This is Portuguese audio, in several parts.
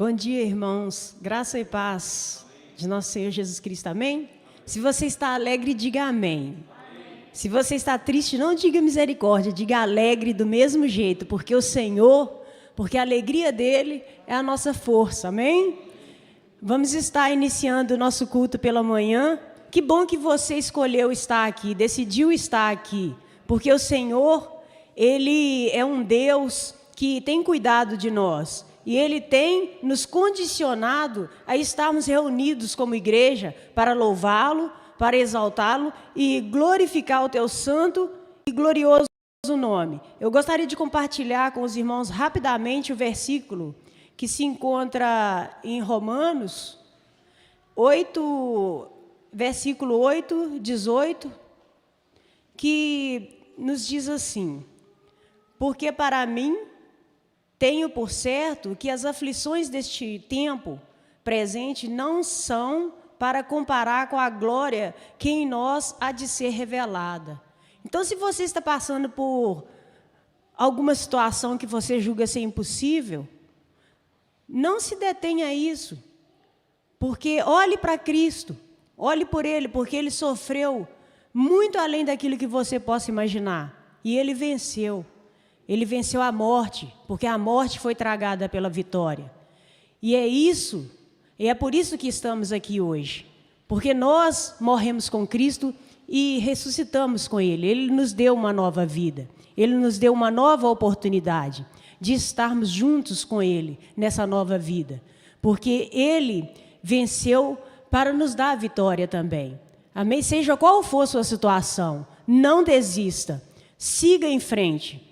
Bom dia, irmãos. Graça e paz de nosso Senhor Jesus Cristo. Amém? Se você está alegre, diga amém. Se você está triste, não diga misericórdia, diga alegre do mesmo jeito, porque o Senhor, porque a alegria dele é a nossa força. Amém? Vamos estar iniciando o nosso culto pela manhã. Que bom que você escolheu estar aqui, decidiu estar aqui, porque o Senhor, Ele é um Deus que tem cuidado de nós. E Ele tem nos condicionado a estarmos reunidos como igreja para louvá-lo, para exaltá-lo e glorificar o teu santo e glorioso nome. Eu gostaria de compartilhar com os irmãos rapidamente o versículo que se encontra em Romanos 8, versículo 8, 18, que nos diz assim: porque para mim tenho por certo que as aflições deste tempo presente não são para comparar com a glória que em nós há de ser revelada. Então, se você está passando por alguma situação que você julga ser impossível, não se detenha a isso, porque olhe para Cristo, olhe por Ele, porque Ele sofreu muito além daquilo que você possa imaginar, e Ele venceu. Ele venceu a morte, porque a morte foi tragada pela vitória. E é por isso que estamos aqui hoje. Porque nós morremos com Cristo e ressuscitamos com Ele. Ele nos deu uma nova vida. Ele nos deu uma nova oportunidade de estarmos juntos com Ele nessa nova vida. Porque Ele venceu para nos dar a vitória também. Amém? Seja qual for a sua situação, não desista. Siga em frente,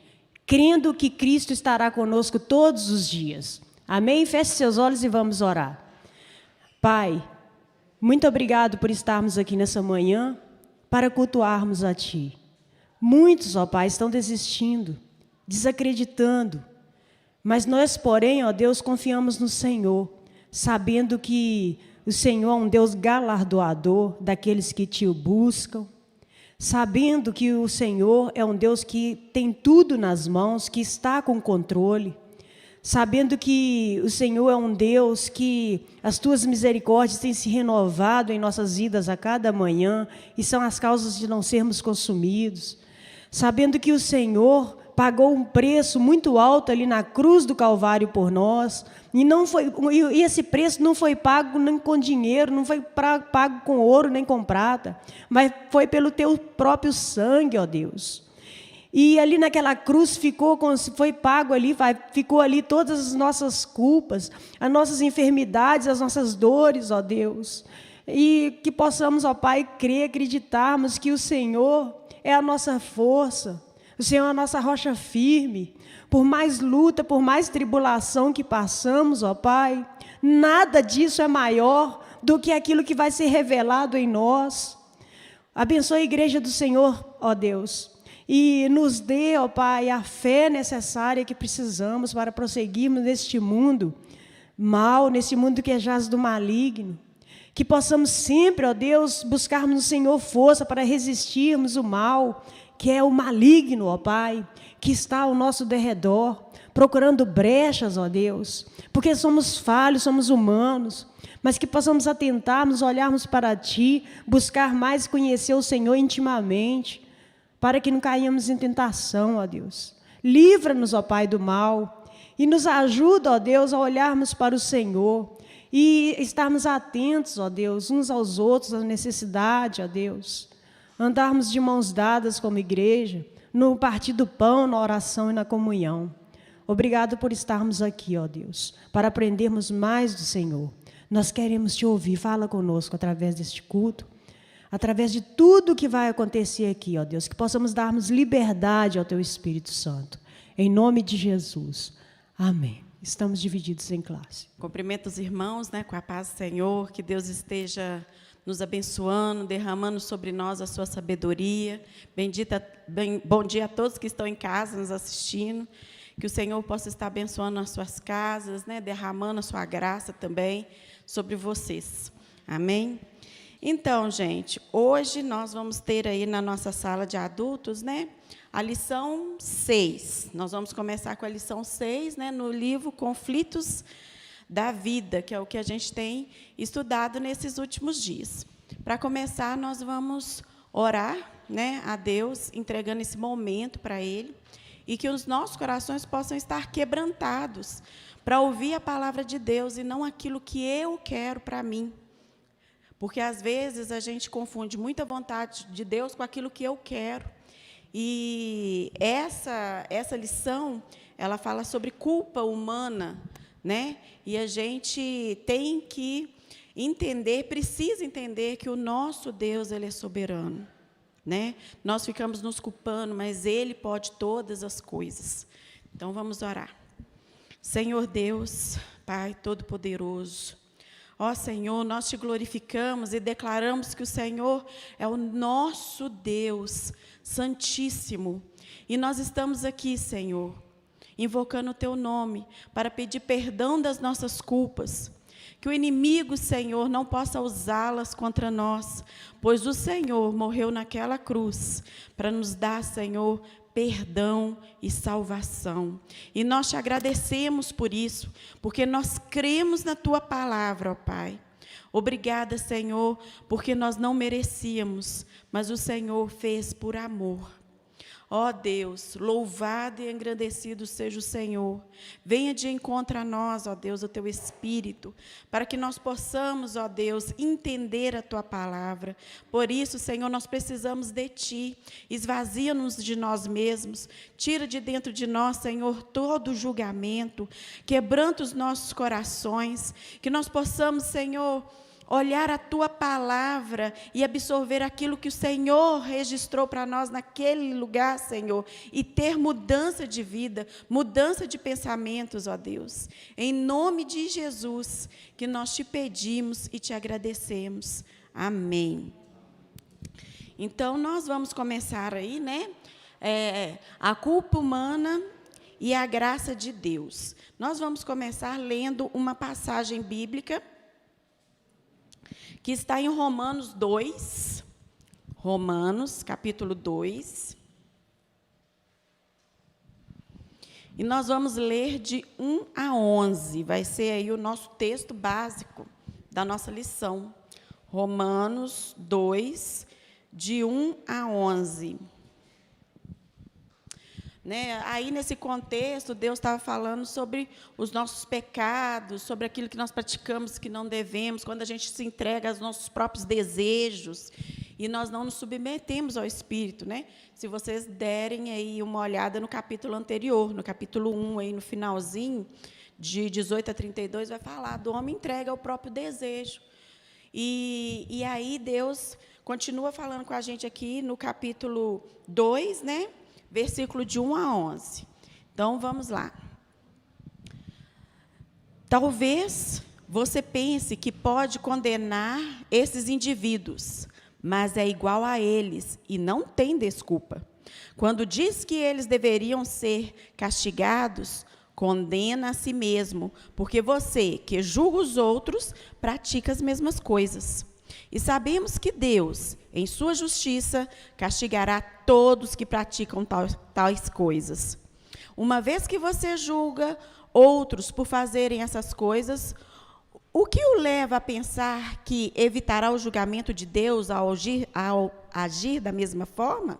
crendo que Cristo estará conosco todos os dias. Amém? Feche seus olhos e vamos orar. Pai, muito obrigado por estarmos aqui nessa manhã para cultuarmos a Ti. Muitos, ó Pai, estão desistindo, desacreditando, mas nós, porém, ó Deus, confiamos no Senhor, sabendo que o Senhor é um Deus galardoador daqueles que Te buscam, sabendo que o Senhor é um Deus que tem tudo nas mãos, que está com controle, sabendo que o Senhor é um Deus que as Tuas misericórdias têm se renovado em nossas vidas a cada manhã e são as causas de não sermos consumidos, sabendo que o Senhor pagou um preço muito alto ali na cruz do Calvário por nós, e esse preço não foi pago nem com dinheiro, não foi pago com ouro nem com prata, mas foi pelo Teu próprio sangue, ó Deus. E ali naquela cruz ficou ali todas as nossas culpas, as nossas enfermidades, as nossas dores, ó Deus. E que possamos, ó Pai, crer, acreditarmos que o Senhor é a nossa força, o Senhor é a nossa rocha firme. Por mais luta, por mais tribulação que passamos, ó Pai, nada disso é maior do que aquilo que vai ser revelado em nós. Abençoe a igreja do Senhor, ó Deus, e nos dê, ó Pai, a fé necessária que precisamos para prosseguirmos neste mundo mal, nesse mundo que é jaz do maligno. Que possamos sempre, ó Deus, buscarmos no Senhor força para resistirmos o mal, que é o maligno, ó Pai, que está ao nosso derredor, procurando brechas, ó Deus, porque somos falhos, somos humanos, mas que possamos atentarmos, olharmos para Ti, buscar mais conhecer o Senhor intimamente, para que não caímos em tentação, ó Deus. Livra-nos, ó Pai, do mal, e nos ajuda, ó Deus, a olharmos para o Senhor, e estarmos atentos, ó Deus, uns aos outros, à necessidade, ó Deus. Andarmos de mãos dadas como igreja, no partir do pão, na oração e na comunhão. Obrigado por estarmos aqui, ó Deus, para aprendermos mais do Senhor. Nós queremos Te ouvir, fala conosco através deste culto, através de tudo que vai acontecer aqui, ó Deus, que possamos darmos liberdade ao Teu Espírito Santo. Em nome de Jesus. Amém. Estamos divididos em classe. Cumprimento os irmãos, com a paz do Senhor, que Deus esteja nos abençoando, derramando sobre nós a sua sabedoria. Bom dia a todos que estão em casa nos assistindo. Que o Senhor possa estar abençoando as suas casas, derramando a sua graça também sobre vocês. Amém? Então, gente, hoje nós vamos ter aí na nossa sala de adultos, a lição 6. Nós vamos começar com a lição 6, no livro Conflitos da vida, que é o que a gente tem estudado nesses últimos dias. Para começar, nós vamos orar, né, a Deus, entregando esse momento para Ele, e que os nossos corações possam estar quebrantados para ouvir a palavra de Deus e não aquilo que eu quero para mim. Porque, às vezes, a gente confunde muita vontade de Deus com aquilo que eu quero. E essa lição, ela fala sobre culpa humana, né? E a gente tem que entender, precisa entender que o nosso Deus, Ele é soberano, né? Nós ficamos nos culpando, mas Ele pode todas as coisas. Então, vamos orar. Senhor Deus, Pai Todo-Poderoso, ó Senhor, nós te glorificamos e declaramos que o Senhor é o nosso Deus Santíssimo. E nós estamos aqui, Senhor, invocando o Teu nome para pedir perdão das nossas culpas. Que o inimigo, Senhor, não possa usá-las contra nós, pois o Senhor morreu naquela cruz para nos dar, Senhor, perdão e salvação. E nós te agradecemos por isso, porque nós cremos na Tua palavra, ó Pai. Obrigada, Senhor, porque nós não merecíamos, mas o Senhor fez por amor. Ó Deus, louvado e engrandecido seja o Senhor. Venha de encontro a nós, ó Deus, o Teu Espírito, para que nós possamos, ó Deus, entender a Tua palavra. Por isso, Senhor, nós precisamos de Ti. Esvazia-nos de nós mesmos. Tira de dentro de nós, Senhor, todo julgamento. Quebranta os nossos corações. Que nós possamos, Senhor, olhar a Tua palavra e absorver aquilo que o Senhor registrou para nós naquele lugar, Senhor, e ter mudança de vida, mudança de pensamentos, ó Deus. Em nome de Jesus, que nós te pedimos e te agradecemos. Amém. Então, nós vamos começar aí, né? A culpa humana e a graça de Deus. Nós vamos começar lendo uma passagem bíblica que está em Romanos 2, Romanos, capítulo 2. E nós vamos ler de 1 a 11, vai ser aí o nosso texto básico da nossa lição. Romanos 2, de 1 a 11. Né? Aí, nesse contexto, Deus estava falando sobre os nossos pecados, sobre aquilo que nós praticamos que não devemos, quando a gente se entrega aos nossos próprios desejos e nós não nos submetemos ao Espírito. Né? Se vocês derem aí uma olhada no capítulo anterior, no capítulo 1, aí no finalzinho, de 18 a 32, vai falar do homem entrega ao próprio desejo. E aí Deus continua falando com a gente aqui no capítulo 2, né? Versículo de 1 a 11. Então, vamos lá. Talvez você pense que pode condenar esses indivíduos, mas é igual a eles e não tem desculpa. Quando diz que eles deveriam ser castigados, condena a si mesmo, porque você, que julga os outros, pratica as mesmas coisas. E sabemos que Deus, em sua justiça, castigará todos que praticam tais coisas. Uma vez que você julga outros por fazerem essas coisas, o que o leva a pensar que evitará o julgamento de Deus ao agir da mesma forma?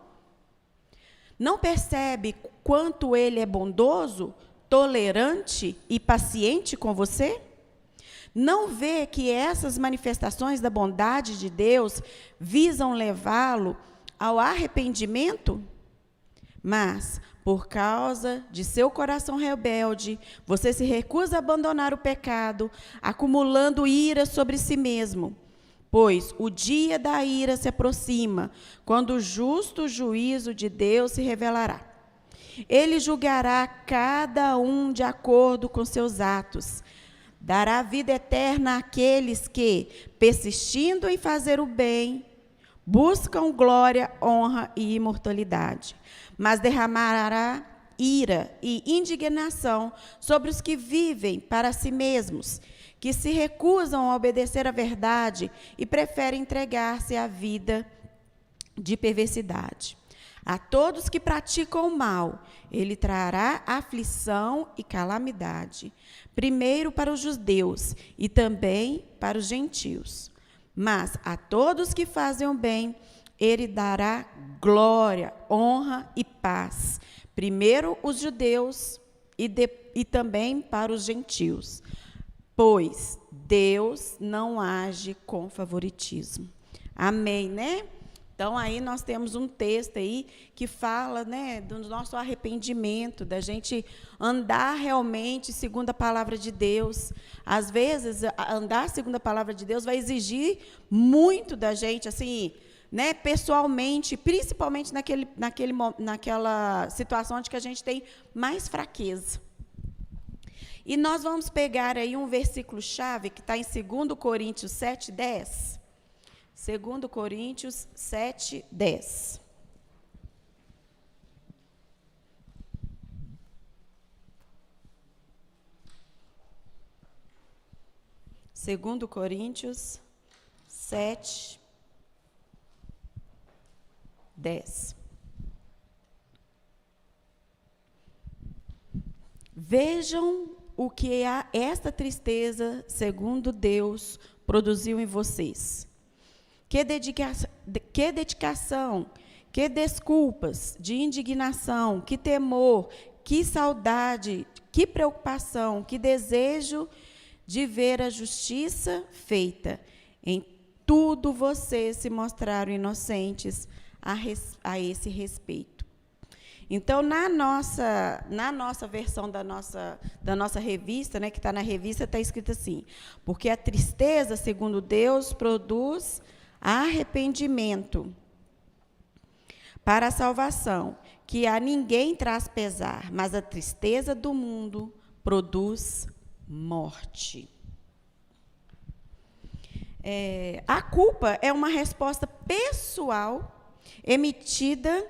Não percebe quanto Ele é bondoso, tolerante e paciente com você? Não vê que essas manifestações da bondade de Deus visam levá-lo ao arrependimento? Mas, por causa de seu coração rebelde, você se recusa a abandonar o pecado, acumulando ira sobre si mesmo. Pois o dia da ira se aproxima, quando o justo juízo de Deus se revelará. Ele julgará cada um de acordo com seus atos. Dará vida eterna àqueles que, persistindo em fazer o bem, buscam glória, honra e imortalidade. Mas derramará ira e indignação sobre os que vivem para si mesmos, que se recusam a obedecer à verdade e preferem entregar-se à vida de perversidade. A todos que praticam o mal, ele trará aflição e calamidade, primeiro para os judeus e também para os gentios. Mas a todos que fazem o bem, ele dará glória, honra e paz, primeiro os judeus e também para os gentios, pois Deus não age com favoritismo. Amém, né? Então, aí nós temos um texto aí que fala, né, do nosso arrependimento, da gente andar realmente segundo a palavra de Deus. Às vezes, andar segundo a palavra de Deus vai exigir muito da gente, assim, né, pessoalmente, principalmente naquela situação onde que a gente tem mais fraqueza. E nós vamos pegar aí um versículo-chave que está em 2 Coríntios 7:10. 2 Coríntios 7:10. Segundo Coríntios 7:10. Vejam o que esta tristeza, segundo Deus, produziu em vocês. Que dedicação, que desculpas de indignação, que temor, que saudade, que preocupação, que desejo de ver a justiça feita. Em tudo vocês se mostraram inocentes a esse respeito. Então, na nossa versão da nossa revista, né, que está na revista, está escrito assim: porque a tristeza, segundo Deus, produz arrependimento para a salvação, que a ninguém traz pesar, mas a tristeza do mundo produz morte. A culpa é uma resposta pessoal emitida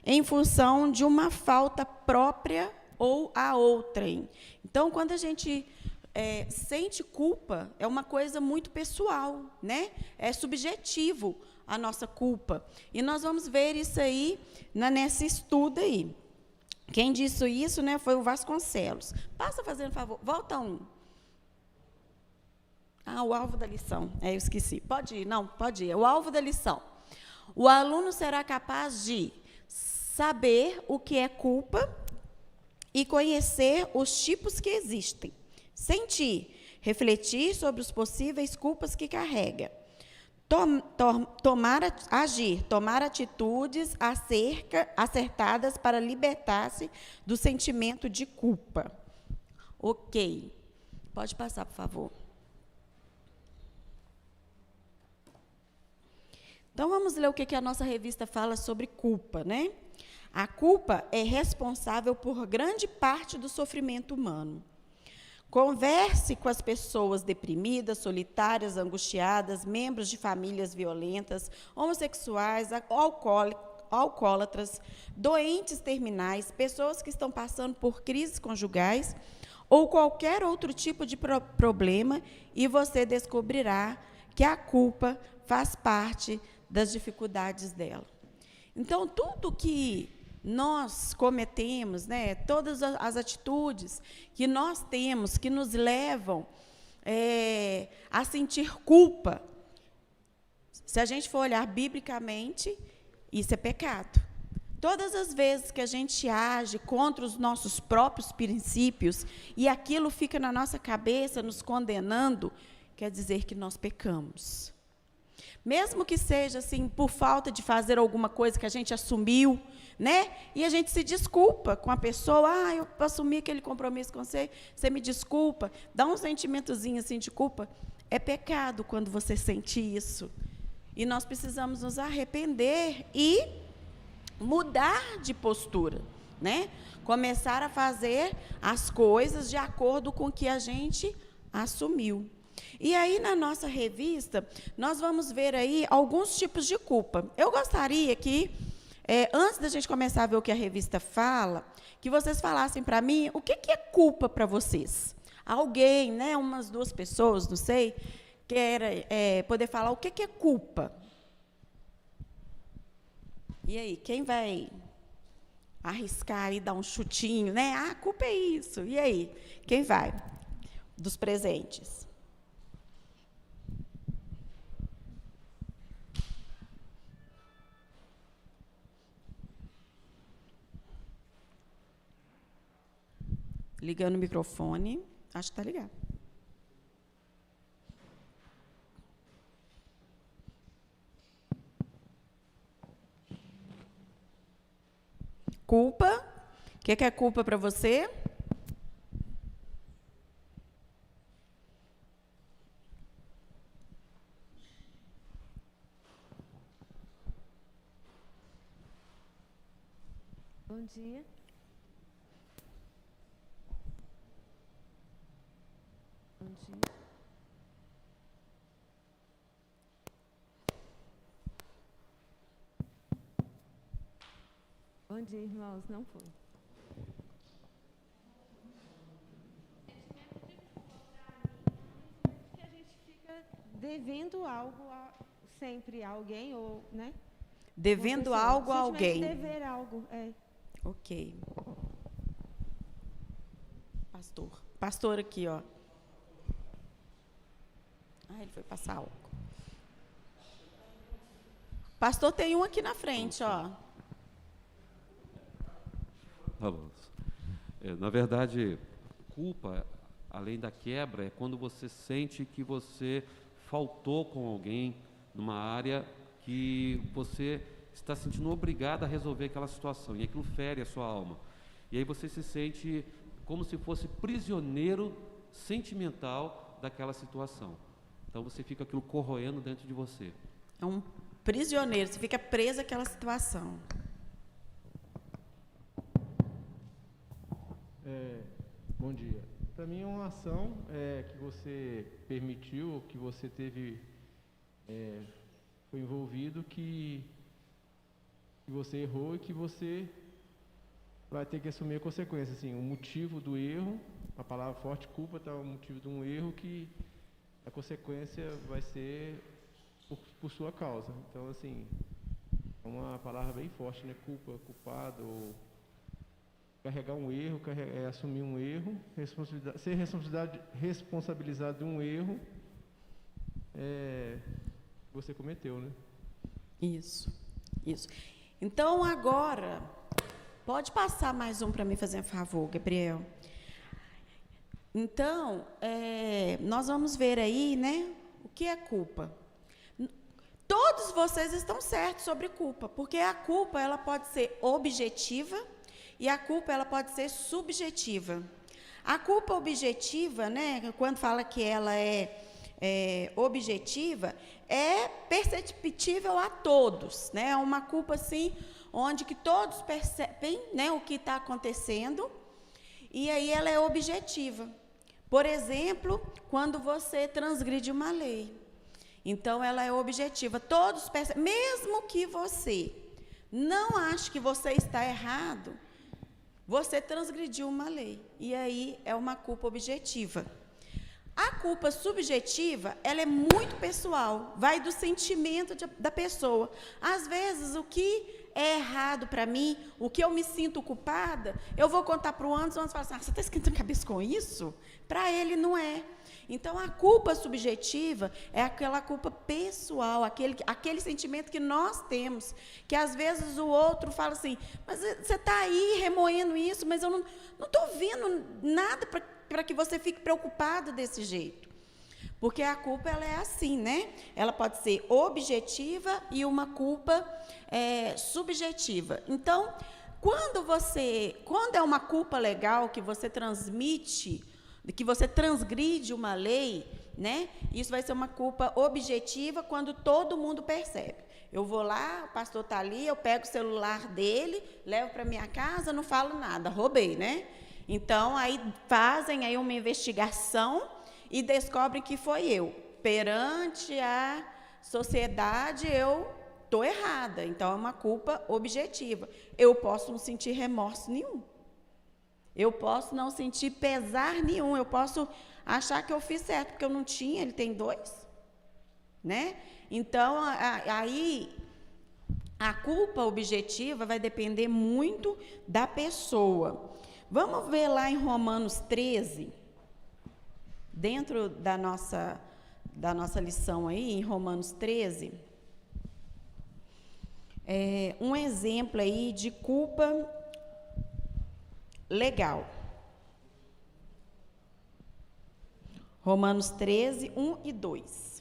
em função de uma falta própria ou a outrem. Então, quando a gente sente culpa, é uma coisa muito pessoal, né? É subjetivo a nossa culpa. E nós vamos ver isso aí nesse estudo aí. Quem disse isso, né, foi o Vasconcelos. Passa fazendo favor, volta um. O alvo da lição. Eu esqueci. Pode ir? Não, pode ir. É o alvo da lição. O aluno será capaz de saber o que é culpa e conhecer os tipos que existem. Sentir, refletir sobre os possíveis culpas que carrega. Tomar atitudes acertadas para libertar-se do sentimento de culpa. Ok. Pode passar, por favor. Então, vamos ler o que a nossa revista fala sobre culpa, né? A culpa é responsável por grande parte do sofrimento humano. Converse com as pessoas deprimidas, solitárias, angustiadas, membros de famílias violentas, homossexuais, alcoólatras, doentes terminais, pessoas que estão passando por crises conjugais ou qualquer outro tipo de problema, e você descobrirá que a culpa faz parte das dificuldades dela. Então, tudo que nós cometemos, né, todas as atitudes que nós temos, que nos levam a sentir culpa, se a gente for olhar biblicamente, isso é pecado. Todas as vezes que a gente age contra os nossos próprios princípios e aquilo fica na nossa cabeça, nos condenando, quer dizer que nós pecamos. Mesmo que seja assim, por falta de fazer alguma coisa que a gente assumiu, né? E a gente se desculpa com a pessoa. Eu assumi aquele compromisso com você, você me desculpa. Dá um sentimentozinho assim de culpa. É pecado quando você sente isso. E nós precisamos nos arrepender e mudar de postura, né? Começar a fazer as coisas de acordo com o que a gente assumiu. E aí, na nossa revista, nós vamos ver aí alguns tipos de culpa. Eu gostaria que, antes da gente começar a ver o que a revista fala, que vocês falassem para mim o que é culpa para vocês. Alguém, né, umas duas pessoas, não sei, quer poder falar o que é culpa. E aí, quem vai arriscar e dar um chutinho, né? Ah, a culpa é isso. E aí, quem vai? Dos presentes. Ligando o microfone. Acho que está ligado. Culpa. O que é culpa para você? Bom dia. Bom dia. Bom dia, irmãos. Não foi. Que a gente fica devendo algo sempre a alguém, ou, né? Devendo algo a alguém. Dever algo, é. Ok. Pastor. Pastor aqui, ó. Ah, ele foi passar álcool. Pastor, tem um aqui na frente, ó. Tá bom. Na verdade, culpa, além da quebra, é quando você sente que você faltou com alguém numa área que você está sentindo obrigado a resolver aquela situação, e aquilo fere a sua alma. E aí você se sente como se fosse prisioneiro sentimental daquela situação. Então você fica aquilo corroendo dentro de você. É um prisioneiro, você fica preso àquela situação. Bom dia. Para mim é uma ação que você permitiu, que você teve, foi envolvido, que você errou e que você vai ter que assumir a consequência. Assim, o motivo do erro, a palavra forte, culpa, está o motivo de um erro que a consequência vai ser por sua causa. Então, assim, é uma palavra bem forte, né? Culpa, culpado, ou carregar um erro, assumir um erro, ser responsabilizado de um erro que você cometeu, né? Isso. Então, agora, pode passar mais um para mim fazer um favor, Gabriel. Então, nós vamos ver aí, né, o que é culpa. Todos vocês estão certos sobre culpa, porque a culpa ela pode ser objetiva e a culpa ela pode ser subjetiva. A culpa objetiva, né, quando fala que ela é objetiva, é perceptível a todos, né? É uma culpa assim, onde que todos percebem, né, o que está acontecendo, e aí ela é objetiva. Por exemplo, quando você transgride uma lei, então ela é objetiva. Todos percebem, mesmo que você não ache que você está errado, você transgrediu uma lei, e aí é uma culpa objetiva. A culpa subjetiva, ela é muito pessoal, vai do sentimento da pessoa. Às vezes, o que é errado para mim, o que eu me sinto culpada, eu vou contar para o Anderson, o Anderson fala assim, você está esquentando a cabeça com isso? Para ele não é. Então, a culpa subjetiva é aquela culpa pessoal, aquele sentimento que nós temos, que às vezes o outro fala assim, mas você está aí remoendo isso, mas eu não estou vendo nada para que você fique preocupado desse jeito. Porque a culpa ela é assim, né? Ela pode ser objetiva e uma culpa subjetiva. Então, quando é uma culpa legal que você transmite, que você transgride uma lei, né? Isso vai ser uma culpa objetiva quando todo mundo percebe. Eu vou lá, o pastor está ali, eu pego o celular dele, levo para minha casa, não falo nada, roubei, né? Então, aí fazem aí uma investigação e descobrem que foi eu. Perante a sociedade, eu estou errada. Então, é uma culpa objetiva. Eu posso não sentir remorso nenhum. Eu posso não sentir pesar nenhum. Eu posso achar que eu fiz certo, porque eu não tinha, ele tem 2. Né? Então, aí, A culpa objetiva vai depender muito da pessoa. Vamos ver lá em Romanos 13, dentro da nossa lição aí, em Romanos 13, um exemplo aí de culpa legal. Romanos 13, 1 e 2.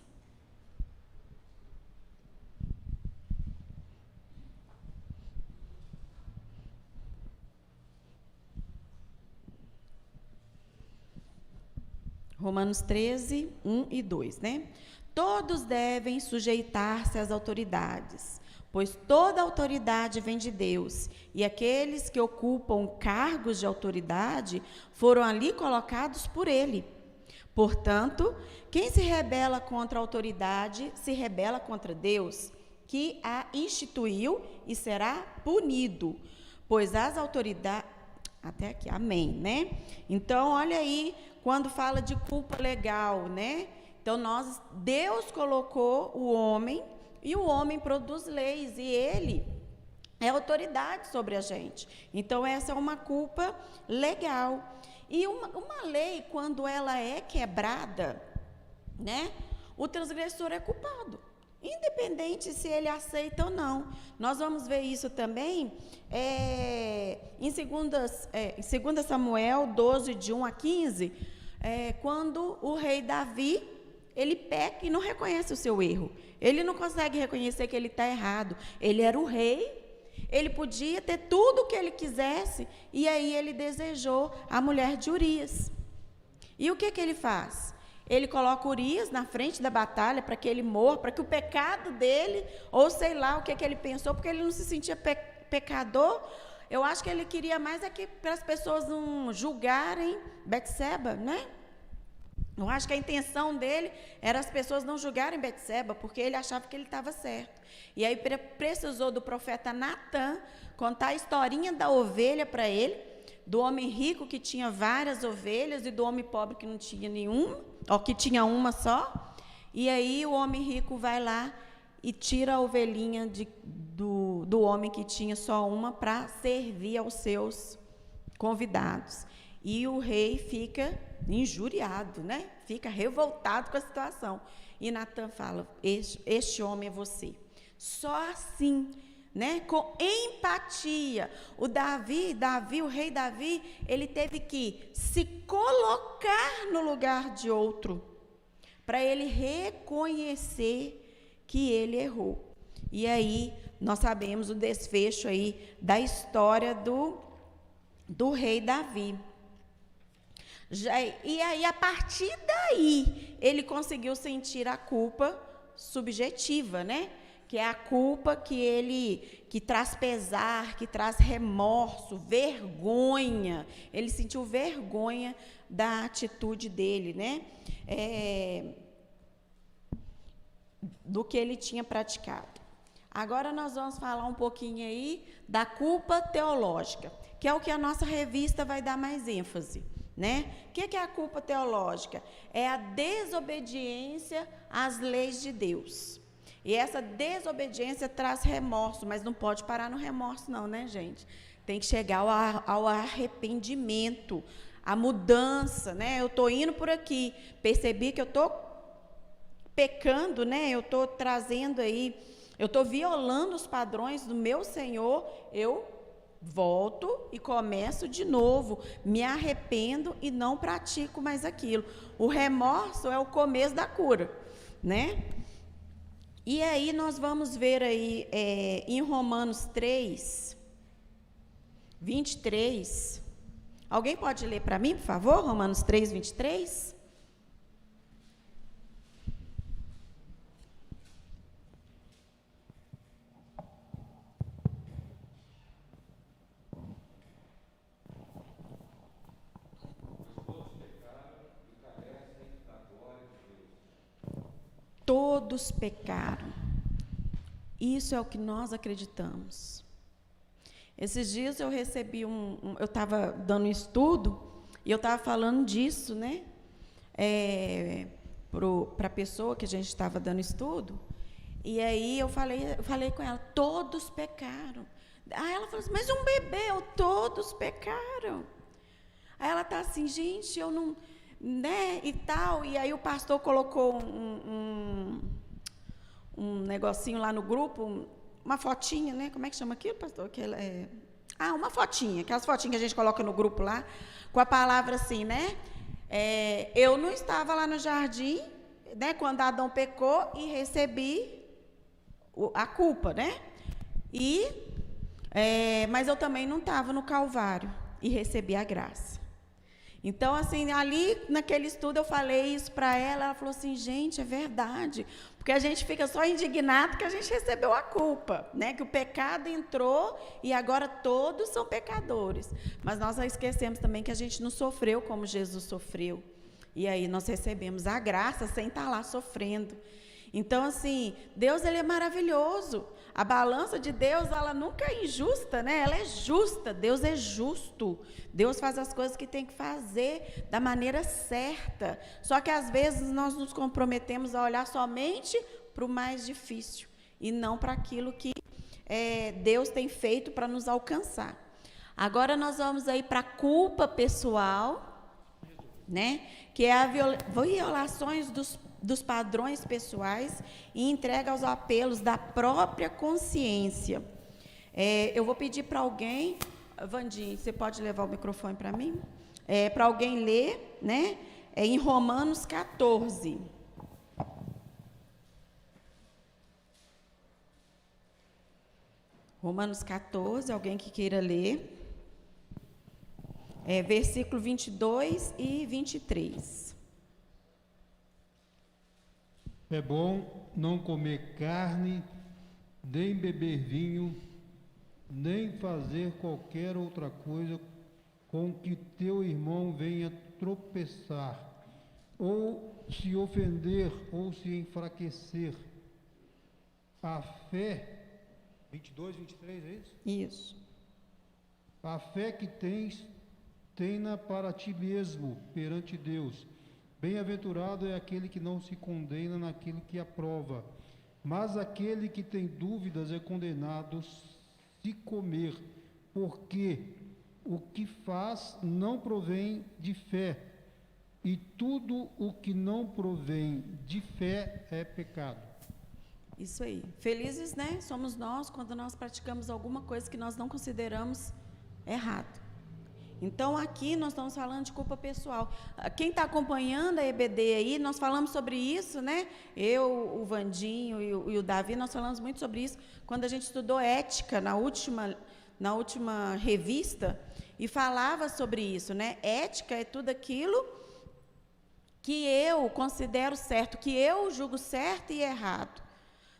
Romanos 13, 1 e 2, né? Todos devem sujeitar-se às autoridades, pois toda autoridade vem de Deus, e aqueles que ocupam cargos de autoridade foram ali colocados por Ele. Portanto, quem se rebela contra a autoridade, se rebela contra Deus, que a instituiu e será punido, pois as autoridades... Até aqui, amém, né? Então, olha aí, quando fala de culpa legal, né? Então, Deus colocou o homem, e o homem produz leis, e ele é autoridade sobre a gente. Então, essa é uma culpa legal. E uma lei, quando ela é quebrada, né? O transgressor é culpado, independente se ele aceita ou não. Nós vamos ver isso também em 2 Samuel 12, de 1 a 15, quando o rei Davi, ele peca e não reconhece o seu erro. Ele não consegue reconhecer que ele está errado. Ele era o rei, ele podia ter tudo o que ele quisesse, e aí ele desejou a mulher de Urias. E o que ele faz? Ele coloca Urias na frente da batalha para que ele morra, para que o pecado dele, ou sei lá o que ele pensou, porque ele não se sentia pecador. Eu acho que ele queria mais para as pessoas não julgarem Betseba, né? Eu acho que a intenção dele era as pessoas não julgarem Betseba, porque ele achava que ele estava certo. E aí precisou do profeta Natã contar a historinha da ovelha para ele, do homem rico que tinha várias ovelhas e do homem pobre que não tinha nenhuma, ou que tinha uma só. E aí o homem rico vai lá e tira a ovelhinha do homem que tinha só uma para servir aos seus convidados. E o rei fica injuriado, né? Fica revoltado com a situação. E Natã fala: este homem é você. Só assim, né? Com empatia. O rei Davi, ele teve que se colocar no lugar de outro, para ele reconhecer que ele errou. E aí, nós sabemos o desfecho aí da história do rei Davi. E aí, a partir daí, ele conseguiu sentir a culpa subjetiva, né? Que é a culpa que traz pesar, que traz remorso, vergonha. Ele sentiu vergonha da atitude dele, né? Do que ele tinha praticado. Agora nós vamos falar um pouquinho aí da culpa teológica, que é o que a nossa revista vai dar mais ênfase, né? O que é a culpa teológica? É a desobediência às leis de Deus. E essa desobediência traz remorso, mas não pode parar no remorso não, né, gente? Tem que chegar ao arrependimento, à mudança, né? Eu estou indo por aqui, percebi que eu estou pecando, né? Eu estou trazendo aí, eu estou violando os padrões do meu Senhor, eu volto e começo de novo, me arrependo e não pratico mais aquilo. O remorso é o começo da cura, né? E aí nós vamos ver aí em Romanos 3, 23. Alguém pode ler para mim, por favor? Romanos 3, 23. Todos pecaram. Isso é o que nós acreditamos. Esses dias eu recebi eu estava dando um estudo e eu estava falando disso, né? Para a pessoa que a gente estava dando estudo. E aí eu falei com ela: todos pecaram. Aí ela falou assim, mas um bebê, todos pecaram. Aí ela está assim, gente, eu não, né, e tal. E aí o pastor colocou um negocinho lá no grupo, uma fotinha, né? Como é que chama aquilo, pastor? Uma fotinha, aquelas fotinhas que a gente coloca no grupo lá, com a palavra assim, né? Eu não estava lá no jardim, né, quando Adão pecou e recebi a culpa, né? Mas eu também não estava no Calvário e recebi a graça. Então, assim, ali naquele estudo eu falei isso para ela, ela falou assim, gente, é verdade, porque a gente fica só indignado que a gente recebeu a culpa, né? Que o pecado entrou e agora todos são pecadores. Mas nós esquecemos também que a gente não sofreu como Jesus sofreu. E aí nós recebemos a graça sem estar lá sofrendo. Então, assim, Deus, ele é maravilhoso. A balança de Deus, ela nunca é injusta, né? Ela é justa. Deus é justo. Deus faz as coisas que tem que fazer da maneira certa. Só que, às vezes, nós nos comprometemos a olhar somente para o mais difícil e não para aquilo que Deus tem feito para nos alcançar. Agora, nós vamos aí para a culpa pessoal, né? Que é a violações dos padrões pessoais e entrega aos apelos da própria consciência. Eu vou pedir para alguém, Vandinho, você pode levar o microfone para mim? Para alguém ler, né? Em Romanos 14. Romanos 14, alguém que queira ler. Versículo 22 e 23. É bom não comer carne, nem beber vinho, nem fazer qualquer outra coisa com que teu irmão venha tropeçar, ou se ofender, ou se enfraquecer. A fé, 22, 23, é isso? Isso. A fé que tens, tem-na para ti mesmo, perante Deus. Bem-aventurado é aquele que não se condena naquilo que aprova, mas aquele que tem dúvidas é condenado se comer, porque o que faz não provém de fé, e tudo o que não provém de fé é pecado. Isso aí. Felizes, né? Somos nós quando nós praticamos alguma coisa que nós não consideramos errado. Então, aqui nós estamos falando de culpa pessoal. Quem está acompanhando a EBD aí, nós falamos sobre isso, né? Eu, o Vandinho e o Davi, nós falamos muito sobre isso quando a gente estudou ética na última revista e falava sobre isso, né? Ética é tudo aquilo que eu considero certo, que eu julgo certo e errado.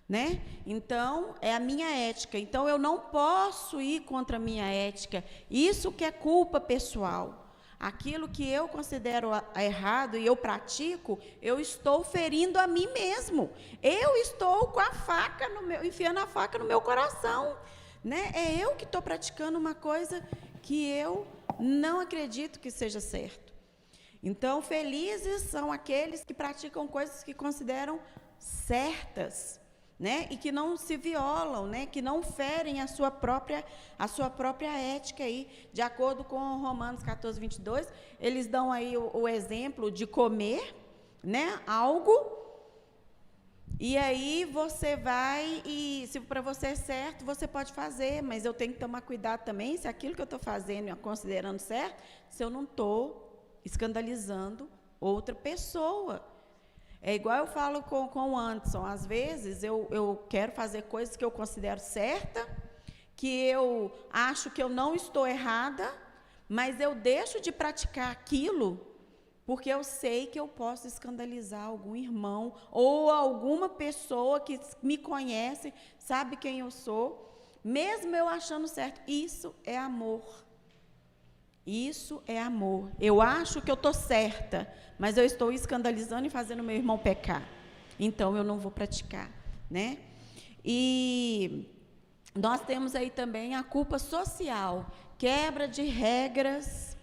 Né? Então, é a minha ética. Então, eu não posso ir contra a minha ética. Isso que é culpa pessoal. Aquilo que eu considero errado e eu pratico, eu estou ferindo a mim mesmo. Eu estou com a faca enfiando a faca no meu coração. Né? É eu que estou praticando uma coisa que eu não acredito que seja certo. Então, felizes são aqueles que praticam coisas que consideram certas. Né? E que não se violam, né? Que não ferem a sua própria ética aí, de acordo com Romanos 14, 22, eles dão aí o exemplo de comer, né? Algo, e aí você vai e, se para você é certo, você pode fazer, mas eu tenho que tomar cuidado também, se aquilo que eu estou fazendo e considerando certo, se eu não estou escandalizando outra pessoa. É igual eu falo com o Anderson, às vezes eu quero fazer coisas que eu considero certa, que eu acho que eu não estou errada, mas eu deixo de praticar aquilo porque eu sei que eu posso escandalizar algum irmão ou alguma pessoa que me conhece, sabe quem eu sou, mesmo eu achando certo. Isso é amor. Isso é amor. Eu acho que eu estou certa, mas eu estou escandalizando e fazendo meu irmão pecar. Então, eu não vou praticar, né? E nós temos aí também a culpa social, quebra de regras,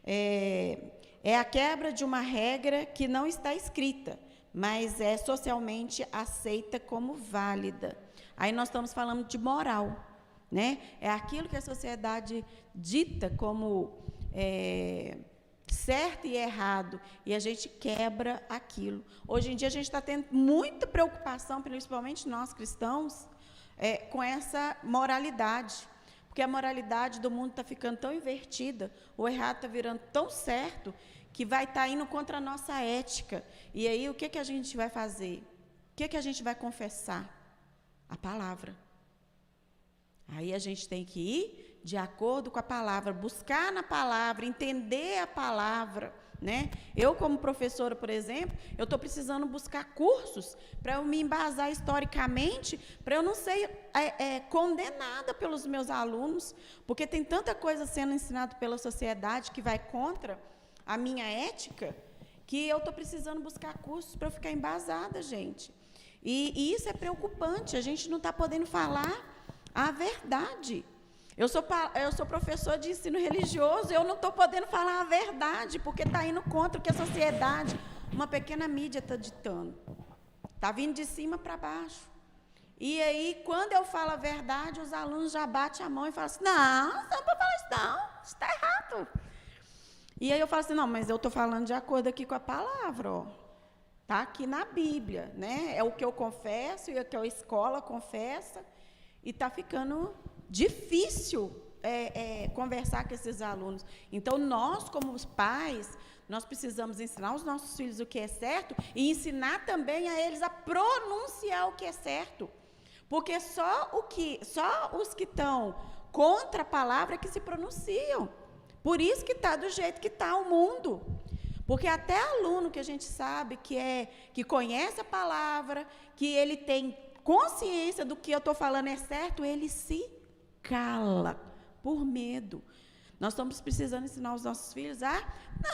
é a quebra de uma regra que não está escrita, mas é socialmente aceita como válida. aí nós estamos falando de moral, né? É aquilo que a sociedade dita como certo e errado, e a gente quebra aquilo. Hoje em dia a gente está tendo muita preocupação, principalmente nós cristãos, com essa moralidade, porque a moralidade do mundo está ficando tão invertida, o errado está virando tão certo, que vai estar indo contra a nossa ética. E aí o que a gente vai fazer? O que a gente vai confessar? A palavra. Aí a gente tem que ir de acordo com a palavra, buscar na palavra, entender a palavra, né? Eu, como professora, por exemplo, eu estou precisando buscar cursos para eu me embasar historicamente, para eu não ser condenada pelos meus alunos, porque tem tanta coisa sendo ensinada pela sociedade que vai contra a minha ética, que eu estou precisando buscar cursos para eu ficar embasada, gente. E isso é preocupante, a gente não está podendo falar a verdade. Eu sou professor de ensino religioso, eu não estou podendo falar a verdade, porque está indo contra o que a sociedade, uma pequena mídia está ditando. Está vindo de cima para baixo. E aí, quando eu falo a verdade, os alunos já batem a mão e falam assim, não pode falar isso não, isso está errado. E aí eu falo assim, não, mas eu estou falando de acordo aqui com a palavra, ó. Está aqui na Bíblia, né? É o que eu confesso, e é o que a escola confessa, e está ficando difícil conversar com esses alunos. Então, nós, como os pais, nós precisamos ensinar os nossos filhos o que é certo e ensinar também a eles a pronunciar o que é certo. Porque só os que estão contra a palavra é que se pronunciam. Por isso que está do jeito que está o mundo. Porque até aluno que a gente sabe que conhece a palavra, que ele tem consciência do que eu estou falando é certo, ele se cala por medo. Nós estamos precisando ensinar os nossos filhos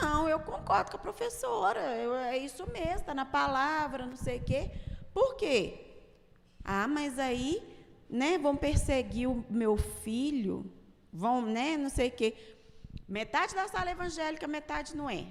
não, eu concordo com a professora, é isso mesmo, está na palavra, não sei o quê. Por quê? Mas aí, né, vão perseguir o meu filho, vão, né, não sei o quê. Metade da sala evangélica, metade não é.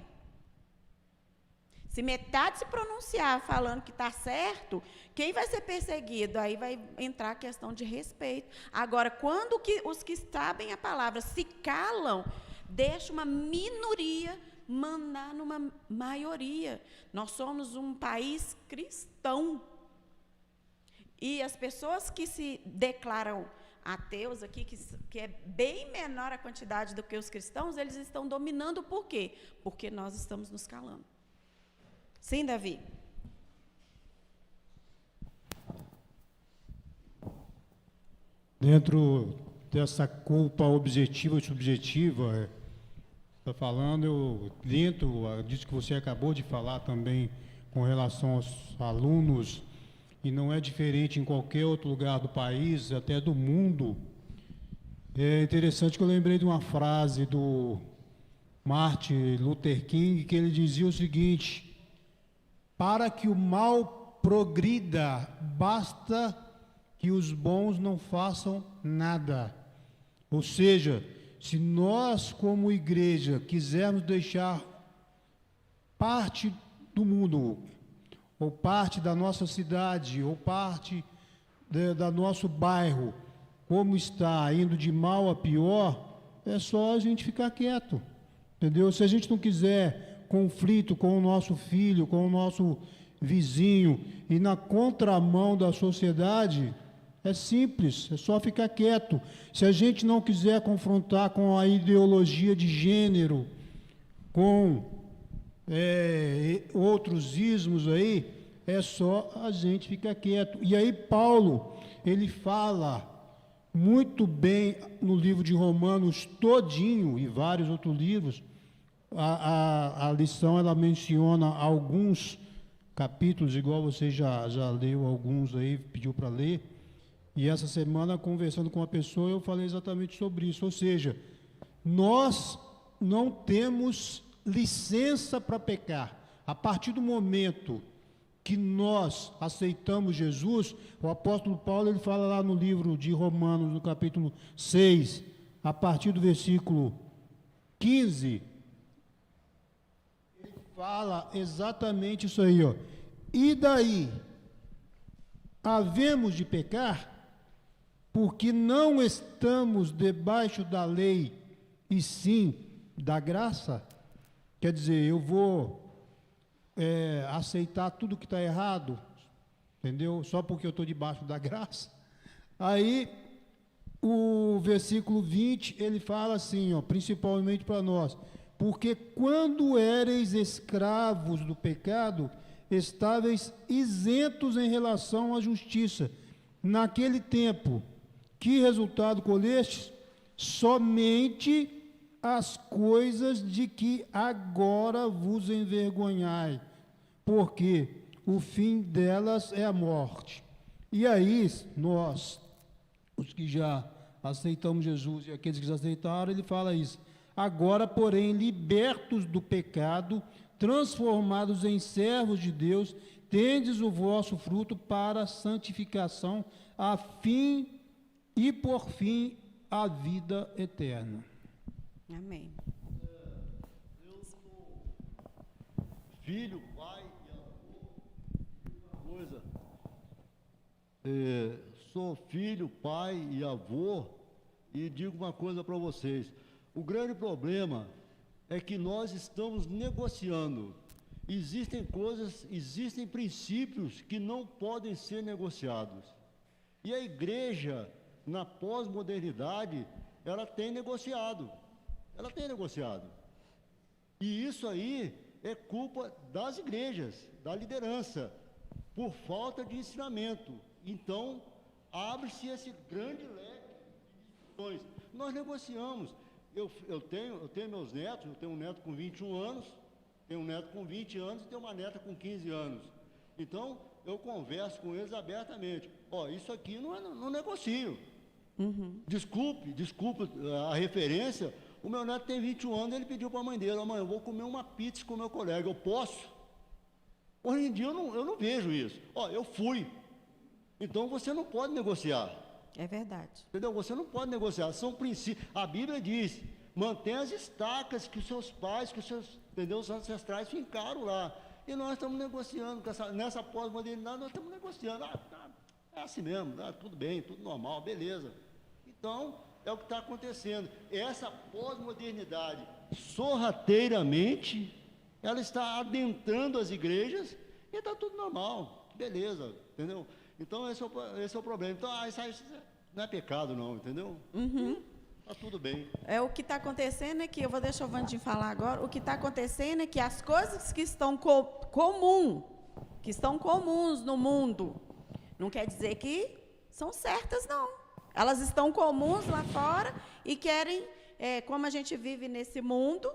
Se metade se pronunciar falando que está certo, quem vai ser perseguido? Aí vai entrar a questão de respeito. Agora, quando os que sabem a palavra se calam, deixa uma minoria mandar numa maioria. Nós somos um país cristão. E as pessoas que se declaram ateus aqui, que é bem menor a quantidade do que os cristãos, eles estão dominando por quê? Porque nós estamos nos calando. Sim, Davi? Dentro dessa culpa objetiva e subjetiva, está falando, disso que você acabou de falar também com relação aos alunos, e não é diferente em qualquer outro lugar do país, até do mundo. É interessante que eu lembrei de uma frase do Martin Luther King, que ele dizia o seguinte: para que o mal progrida, basta que os bons não façam nada. Ou seja, se nós, como igreja, quisermos deixar parte do mundo, ou parte da nossa cidade, ou parte do nosso bairro, como está indo de mal a pior, é só a gente ficar quieto, entendeu? Se a gente não quiser conflito com o nosso filho, com o nosso vizinho, e na contramão da sociedade, é simples, é só ficar quieto. Se a gente não quiser confrontar com a ideologia de gênero, com outros ismos aí, é só a gente ficar quieto. E aí Paulo, ele fala muito bem no livro de Romanos todinho, e vários outros livros. A lição, ela menciona alguns capítulos, igual você já leu alguns aí, pediu para ler, e essa semana, conversando com uma pessoa, eu falei exatamente sobre isso, ou seja, nós não temos licença para pecar. A partir do momento que nós aceitamos Jesus, o apóstolo Paulo, ele fala lá no livro de Romanos, no capítulo 6, a partir do versículo 15, ele fala exatamente isso aí, ó. E daí, havemos de pecar? porque não estamos debaixo da lei, e sim da graça. Quer dizer, eu vou aceitar tudo que está errado, entendeu? Só porque eu estou debaixo da graça. Aí, o versículo 20, ele fala assim, ó, principalmente para nós: porque quando éreis escravos do pecado, estáveis isentos em relação à justiça. Naquele tempo, que resultado colhestes? Somente as coisas de que agora vos envergonhai, porque o fim delas é a morte. E aí, nós, os que já aceitamos Jesus e aqueles que já aceitaram, ele fala isso: agora, porém, libertos do pecado, transformados em servos de Deus, tendes o vosso fruto para a santificação, a fim e por fim a vida eterna. Amém. Eu sou filho, pai e avô. Coisa. Sou filho, pai e avô, e digo uma coisa para vocês: o grande problema é que nós estamos negociando. Existem coisas, existem princípios que não podem ser negociados. E a igreja, na pós-modernidade, ela tem negociado. Ela tem negociado. E isso aí é culpa das igrejas, da liderança, por falta de ensinamento. Então, abre-se esse grande leque de discussões. Nós negociamos. Eu tenho meus netos, eu tenho um neto com 21 anos, tenho um neto com 20 anos e tenho uma neta com 15 anos. Então, eu converso com eles abertamente. Ó, isso aqui não negocio. Desculpe a referência. O meu neto tem 21 anos, ele pediu para a mãe dele: mãe, eu vou comer uma pizza com o meu colega, eu posso? Hoje em dia eu não vejo isso. Ó, eu fui. Então você não pode negociar. É verdade. Entendeu? Você não pode negociar, são princípios. A Bíblia diz: mantenha as estacas que os seus pais, que os seus, entendeu, os ancestrais fincaram lá. E nós estamos negociando, nessa pós-modernidade nós estamos negociando. É assim mesmo, tudo bem, tudo normal, beleza. Então, é o que está acontecendo. Essa pós-modernidade, sorrateiramente, ela está adentrando as igrejas e está tudo normal, beleza, entendeu? Então, esse é o problema. Então, isso não é pecado, não, entendeu? Está tudo bem. O que está acontecendo é que, eu vou deixar o Vandinho falar agora, o que está acontecendo é que as coisas que estão que estão comuns no mundo, não quer dizer que são certas, não. Elas estão comuns lá fora e querem, como a gente vive nesse mundo,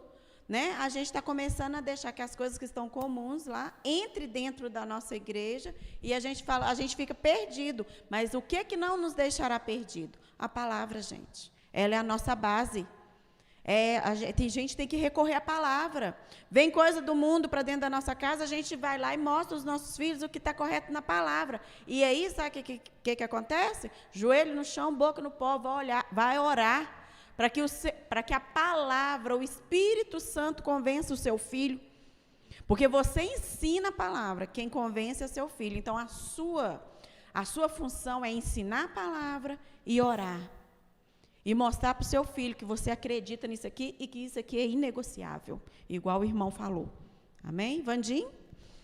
né, a gente está começando a deixar que as coisas que estão comuns lá entre dentro da nossa igreja e a gente fica perdido. Mas o que não nos deixará perdido? A palavra, gente. Ela é a nossa base. Tem gente que tem que recorrer à palavra. Vem coisa do mundo para dentro da nossa casa, a gente vai lá e mostra aos nossos filhos o que está correto na palavra. E aí, sabe o que acontece? Joelho no chão, boca no pó, vai orar, para que a palavra, o Espírito Santo convença o seu filho. Porque você ensina a palavra, quem convence é seu filho. Então, a sua função é ensinar a palavra e orar. E mostrar para o seu filho que você acredita nisso aqui e que isso aqui é inegociável, igual o irmão falou. Amém? Vandim?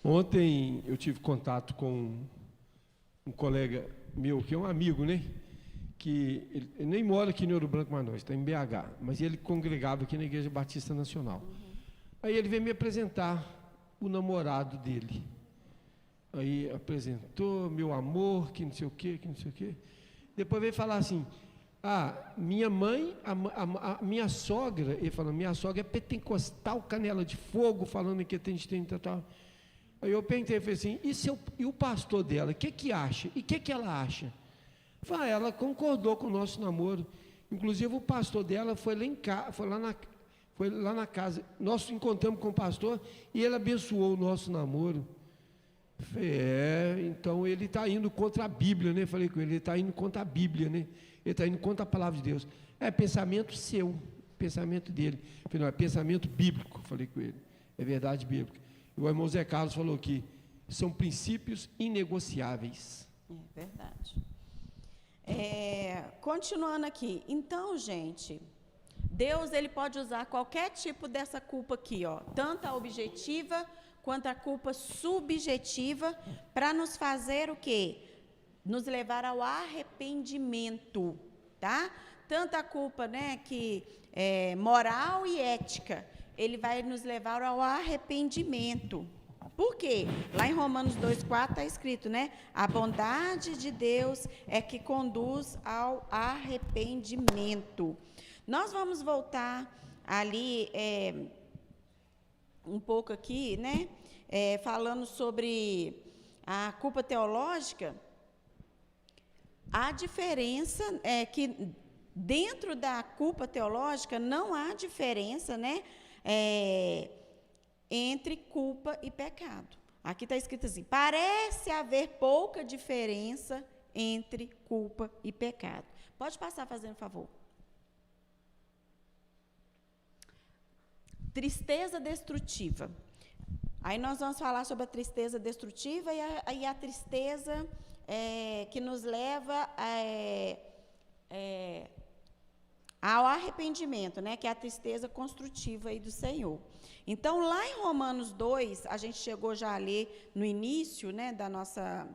Ontem eu tive contato com um colega meu, que é um amigo, né? Que ele nem mora aqui em Ouro Branco mais não, está em BH, mas ele congregava aqui na Igreja Batista Nacional. Aí ele veio me apresentar o namorado dele. Aí apresentou, meu amor, que não sei o quê, que não sei o quê. Depois veio falar assim: minha mãe, a minha sogra, ele falou, minha sogra é pentecostal, canela de fogo, falando que tem tal. Aí eu perguntei, falei assim, e o pastor dela, o que acha? E o que ela acha? Falei, ela concordou com o nosso namoro. Inclusive o pastor dela foi lá na casa, nós encontramos com o pastor e ele abençoou o nosso namoro. Falei, então ele está indo contra a Bíblia, né? Falei com ele está indo contra a Bíblia, né? Ele está indo contra a palavra de Deus. É pensamento seu, pensamento dele. Falei, não, é pensamento bíblico, falei com ele. É verdade bíblica. E o irmão Zé Carlos falou que são princípios inegociáveis. É verdade. Continuando aqui. Então, gente, Deus ele pode usar qualquer tipo dessa culpa aqui, ó, tanto a objetiva quanto a culpa subjetiva, para nos fazer o quê? Nos levar ao arrependimento, tá? Tanto a culpa, né, que é moral e ética, ele vai nos levar ao arrependimento. Por quê? Lá em Romanos 2,4 está escrito, né? A bondade de Deus é que conduz ao arrependimento. Nós vamos voltar ali um pouco aqui, né? Falando sobre a culpa teológica. A diferença é que dentro da culpa teológica não há diferença, né? Entre culpa e pecado. Aqui está escrito assim: parece haver pouca diferença entre culpa e pecado. Pode passar, fazendo favor. Tristeza destrutiva. Aí nós vamos falar sobre a tristeza destrutiva e a tristeza que nos leva ao arrependimento, né, que é a tristeza construtiva aí do Senhor. Então, lá em Romanos 2, a gente chegou já a ler no início, né, da nossa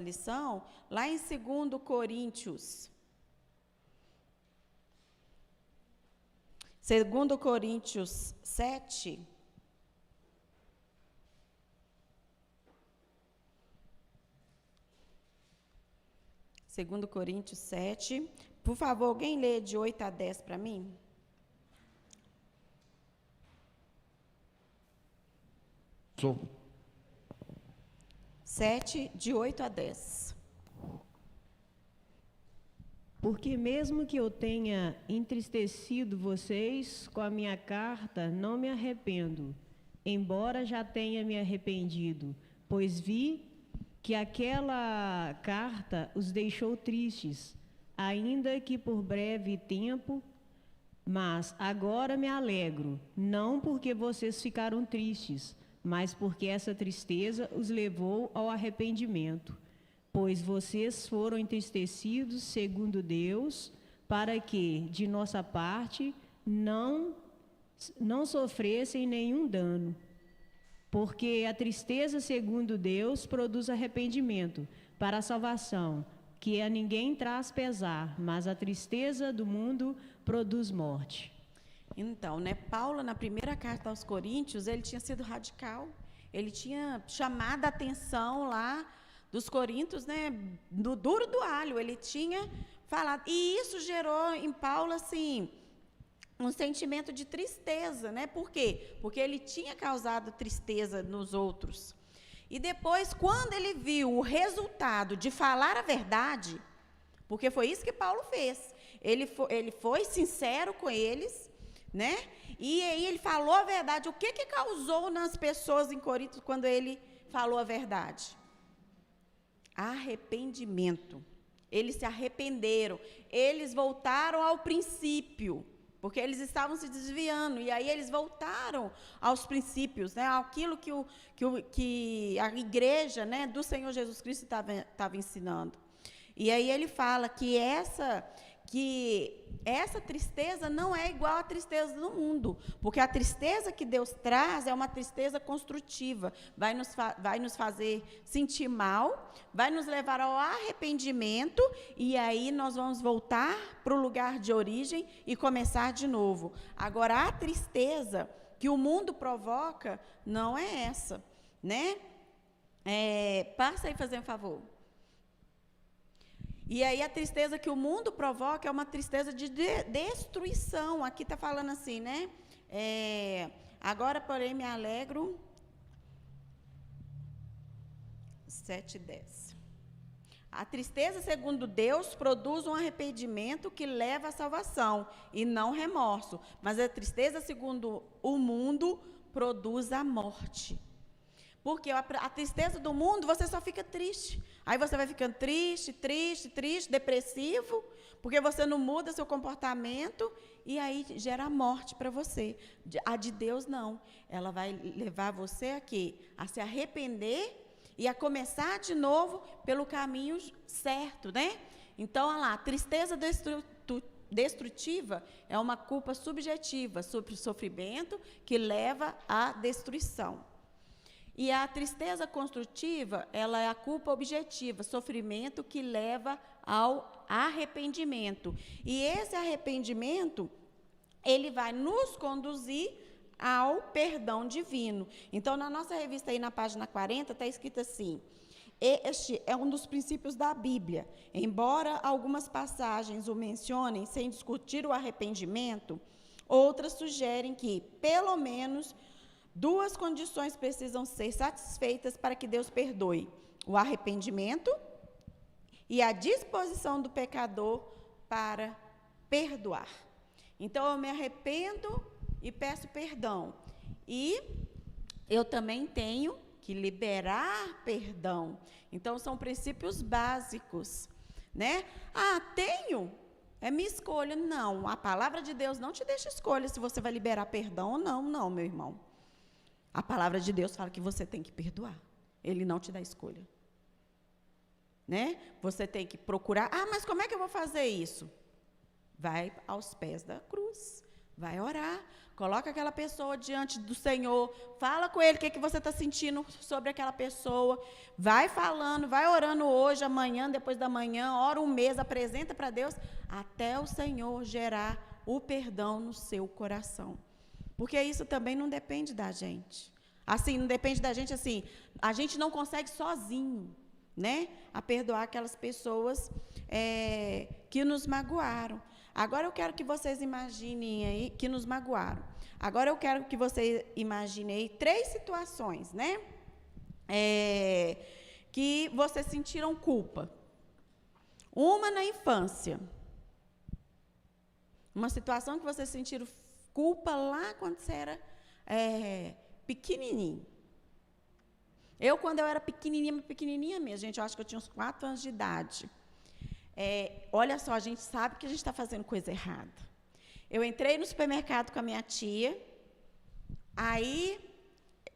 lição, lá em 2 Coríntios. 2 Coríntios 7. Segundo Coríntios 7. Por favor, alguém lê de 8 a 10 para mim? Sou. 7, de 8 a 10. Porque mesmo que eu tenha entristecido vocês com a minha carta, não me arrependo, embora já tenha me arrependido, pois vi que aquela carta os deixou tristes, ainda que por breve tempo, mas agora me alegro, não porque vocês ficaram tristes, mas porque essa tristeza os levou ao arrependimento. Pois vocês foram entristecidos segundo Deus, para que, de nossa parte, não sofressem nenhum dano. Porque a tristeza segundo Deus produz arrependimento para a salvação, que a ninguém traz pesar, mas a tristeza do mundo produz morte. Então, né, Paulo, na primeira carta aos Coríntios, ele tinha sido radical, ele tinha chamado a atenção lá dos coríntios, né, do duro do alho, ele tinha falado, e isso gerou em Paulo, assim, um sentimento de tristeza, né? Por quê? Porque ele tinha causado tristeza nos outros. E depois, quando ele viu o resultado de falar a verdade, porque foi isso que Paulo fez, ele foi sincero com eles, né? E aí ele falou a verdade. O que causou nas pessoas em Corinto quando ele falou a verdade? Arrependimento. Eles se arrependeram, eles voltaram ao princípio, porque eles estavam se desviando, e aí eles voltaram aos princípios, né, aquilo que a igreja, né, do Senhor Jesus Cristo estava ensinando. E aí ele fala que essa tristeza não é igual à tristeza do mundo, porque a tristeza que Deus traz é uma tristeza construtiva, vai nos fazer sentir mal, vai nos levar ao arrependimento, e aí nós vamos voltar para o lugar de origem e começar de novo. Agora, a tristeza que o mundo provoca não é essa, né? Passa aí, fazendo um favor. E aí a tristeza que o mundo provoca é uma tristeza de destruição. Aqui está falando assim, né? Agora, porém, me alegro. 7:10. A tristeza, segundo Deus, produz um arrependimento que leva à salvação, e não remorso. Mas a tristeza, segundo o mundo, produz a morte. Porque a tristeza do mundo, você só fica triste. Aí você vai ficando triste, depressivo, porque você não muda seu comportamento, e aí gera morte para você. A de Deus, não. Ela vai levar você a quê? A se arrepender e a começar de novo pelo caminho certo, né? Então, olha lá, tristeza destrutiva é uma culpa subjetiva sobre o sofrimento que leva à destruição. E a tristeza construtiva, ela é a culpa objetiva, sofrimento que leva ao arrependimento. E esse arrependimento, ele vai nos conduzir ao perdão divino. Então, na nossa revista aí, na página 40, está escrito assim: este é um dos princípios da Bíblia. Embora algumas passagens o mencionem sem discutir o arrependimento, outras sugerem que, pelo menos, duas condições precisam ser satisfeitas para que Deus perdoe: o arrependimento e a disposição do pecador para perdoar. Então, eu me arrependo e peço perdão. E eu também tenho que liberar perdão. Então, são princípios básicos, né? Ah, tenho? É minha escolha. Não, a palavra de Deus não te deixa escolha se você vai liberar perdão ou não. Não, meu irmão. A palavra de Deus fala que você tem que perdoar. Ele não te dá escolha. Né? Você tem que procurar. Ah, mas como é que eu vou fazer isso? Vai aos pés da cruz. Vai orar. Coloca aquela pessoa diante do Senhor, fala com Ele o que você está sentindo sobre aquela pessoa, vai falando, vai orando hoje, amanhã, depois da manhã, ora um mês, apresenta para Deus, até o Senhor gerar o perdão no seu coração. Porque isso também não depende da gente. Assim, não depende da gente, assim, a gente não consegue sozinho, né, a perdoar aquelas pessoas que nos magoaram. Agora eu quero que vocês imaginem aí, que nos magoaram. Agora eu quero que vocês imaginem aí 3 situações, né? Que vocês sentiram culpa. Uma na infância. Uma situação que vocês sentiram culpa lá quando você era pequenininho. Eu, quando eu era pequenininha mesmo, gente, eu acho que eu tinha uns 4 anos de idade. Olha só, a gente sabe que a gente está fazendo coisa errada. Eu entrei no supermercado com a minha tia, aí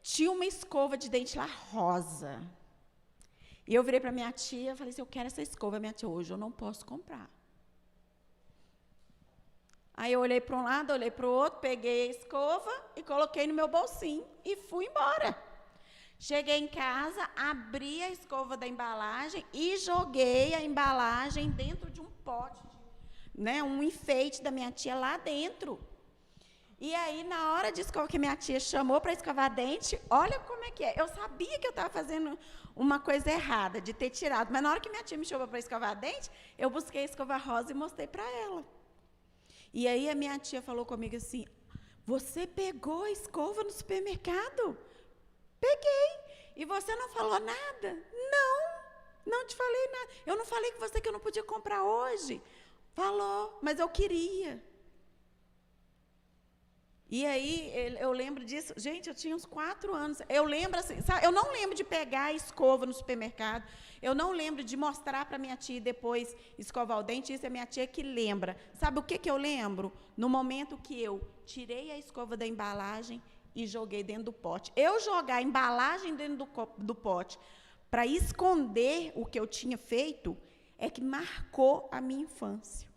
tinha uma escova de dente lá rosa. E eu virei para minha tia e falei assim: eu quero essa escova. Minha tia: hoje eu não posso comprar. Aí eu olhei para um lado, olhei para o outro, peguei a escova e coloquei no meu bolsinho e fui embora. Cheguei em casa, abri a escova da embalagem e joguei a embalagem dentro de um pote, né, um enfeite da minha tia lá dentro. E aí, na hora de escovar, que minha tia chamou para escovar dente, olha como é que é. Eu sabia que eu estava fazendo uma coisa errada, de ter tirado, mas na hora que minha tia me chamou para escovar dente, eu busquei a escova rosa e mostrei para ela. E aí a minha tia falou comigo assim: você pegou a escova no supermercado? Peguei. E você não falou nada? Não te falei nada. Eu não falei com você que eu não podia comprar hoje. Falou, mas eu queria. E aí, eu lembro disso. Gente, eu tinha uns 4 anos. Eu lembro assim, sabe? Eu não lembro de pegar a escova no supermercado. Eu não lembro de mostrar para minha tia e depois escovar o dente. Isso é minha tia que lembra. Sabe o que eu lembro? No momento que eu tirei a escova da embalagem e joguei dentro do pote. Eu jogar a embalagem dentro do pote para esconder o que eu tinha feito é que marcou a minha infância.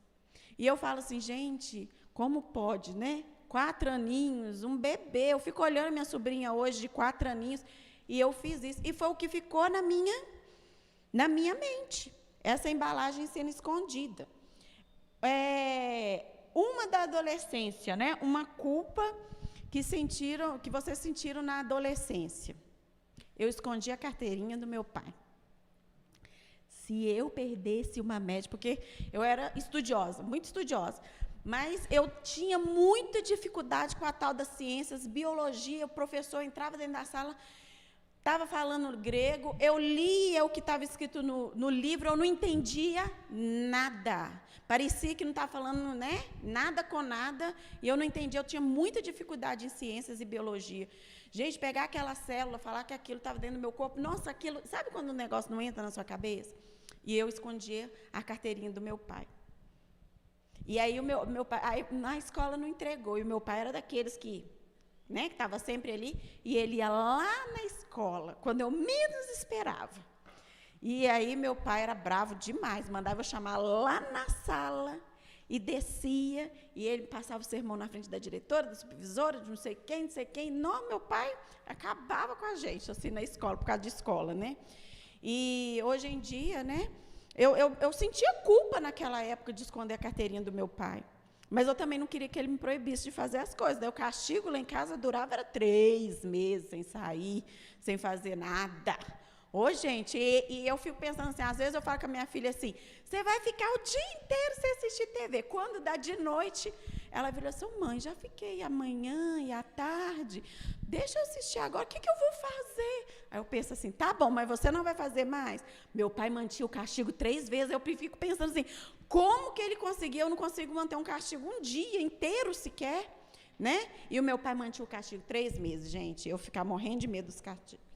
E eu falo assim: gente, como pode, né? 4 aninhos, um bebê. Eu fico olhando minha sobrinha hoje de 4 aninhos e eu fiz isso. E foi o que ficou na minha mente, essa embalagem sendo escondida. Uma da adolescência, né? Uma culpa que vocês sentiram na adolescência. Eu escondi a carteirinha do meu pai. Se eu perdesse uma média, porque eu era estudiosa, muito estudiosa, mas eu tinha muita dificuldade com a tal das ciências, biologia, o professor entrava dentro da sala, estava falando grego, eu lia o que estava escrito no livro, eu não entendia nada. Parecia que não estava falando, né, nada com nada, e eu não entendia, eu tinha muita dificuldade em ciências e biologia. Gente, pegar aquela célula, falar que aquilo estava dentro do meu corpo, nossa, aquilo, sabe quando o negócio não entra na sua cabeça? E eu escondia a carteirinha do meu pai. E aí o meu pai, aí, na escola não entregou, e o meu pai era daqueles que, né, que estava sempre ali, e ele ia lá na escola, quando eu menos esperava. E aí meu pai era bravo demais, mandava eu chamar lá na sala, e descia, e ele passava o sermão na frente da diretora, da supervisora, de não sei quem. Não, meu pai acabava com a gente, assim, na escola, por causa de escola, né? E hoje em dia, né, eu sentia culpa naquela época de esconder a carteirinha do meu pai. Mas eu também não queria que ele me proibisse de fazer as coisas. Daí o castigo lá em casa durava 3 meses sem sair, sem fazer nada. Ô, gente, e eu fico pensando assim, às vezes eu falo com a minha filha assim, você vai ficar o dia inteiro sem assistir TV. Quando dá de noite, ela vira assim, mãe, já fiquei amanhã e à tarde, deixa eu assistir agora, o que eu vou fazer? Aí eu penso assim, tá bom, mas você não vai fazer mais? Meu pai mantinha o castigo 3 vezes, eu fico pensando assim, como que ele conseguia? Eu não consigo manter um castigo um dia inteiro sequer, né? E o meu pai mantinha o castigo 3 meses, gente, eu ficar morrendo de medo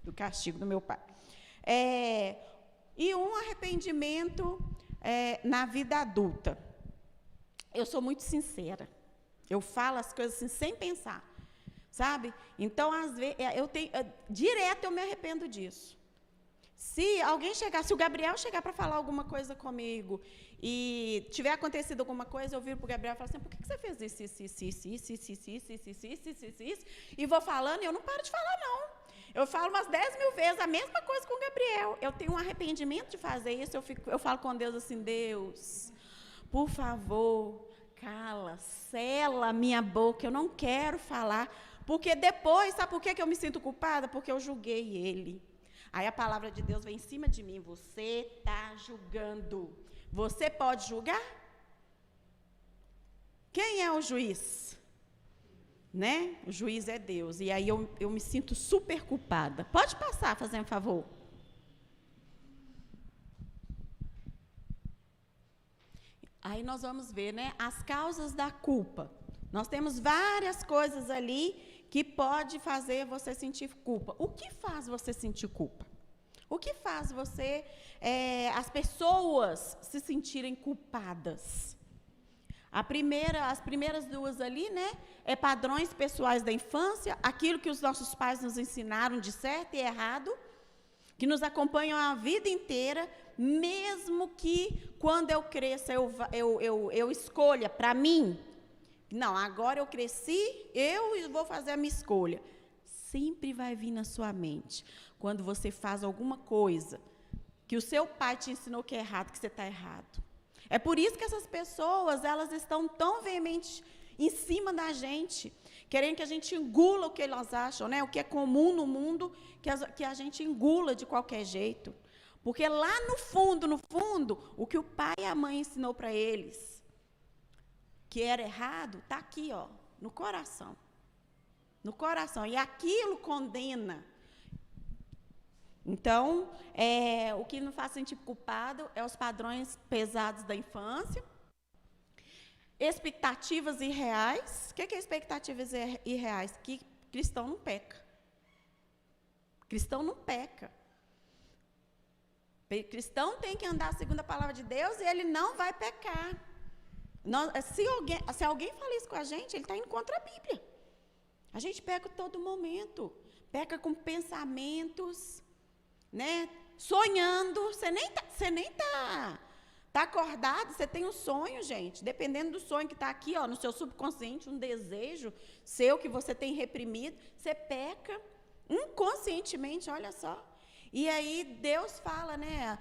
do castigo do meu pai. E um arrependimento na vida adulta. Eu sou muito sincera. Eu falo as coisas assim, sem pensar. Sabe? Então, às vezes, direto eu me arrependo disso. Se alguém chegar, se o Gabriel chegar para falar alguma coisa comigo e tiver acontecido alguma coisa, eu viro para o Gabriel e falo assim, por que você fez isso? E vou falando e eu não paro de falar, não. Eu falo umas 10 mil vezes a mesma coisa com o Gabriel. Eu tenho um arrependimento de fazer isso. Eu falo com Deus assim, Deus, por favor, cala, sela a minha boca. Eu não quero falar. Porque depois, sabe por que eu me sinto culpada? Porque eu julguei ele. Aí a palavra de Deus vem em cima de mim. Você está julgando. Você pode julgar? Quem é o juiz? Né? O juiz é Deus. E aí eu me sinto super culpada. Pode passar, fazendo um favor. Aí nós vamos ver, né, as causas da culpa. Nós temos várias coisas ali que pode fazer você sentir culpa. O que faz você sentir culpa? O que faz as pessoas se sentirem culpadas? As primeiras 2 ali, né, padrões pessoais da infância, aquilo que os nossos pais nos ensinaram de certo e errado, que nos acompanham a vida inteira, mesmo que quando eu cresça eu escolha para mim, não, agora eu cresci, eu vou fazer a minha escolha. Sempre vai vir na sua mente, quando você faz alguma coisa que o seu pai te ensinou que é errado, que você está errado. É por isso que essas pessoas, elas estão tão veementes em cima da gente, querendo que a gente engula o que elas acham, né? O que é comum no mundo, que a gente engula de qualquer jeito. Porque lá no fundo, o que o pai e a mãe ensinou para eles, que era errado, está aqui, ó, no coração. No coração. E aquilo condena. Então, o que nos faz sentir culpado é os padrões pesados da infância, expectativas irreais. O que é expectativas irreais? Que cristão não peca. Cristão não peca. Cristão tem que andar segundo a palavra de Deus e ele não vai pecar. Se alguém fala isso com a gente, ele está indo contra a Bíblia. A gente peca todo momento. Peca com pensamentos, né? Sonhando. Você nem tá acordado, você tem um sonho, gente. Dependendo do sonho que está aqui, ó, no seu subconsciente, um desejo seu que você tem reprimido, você peca inconscientemente, olha só. E aí Deus fala, né?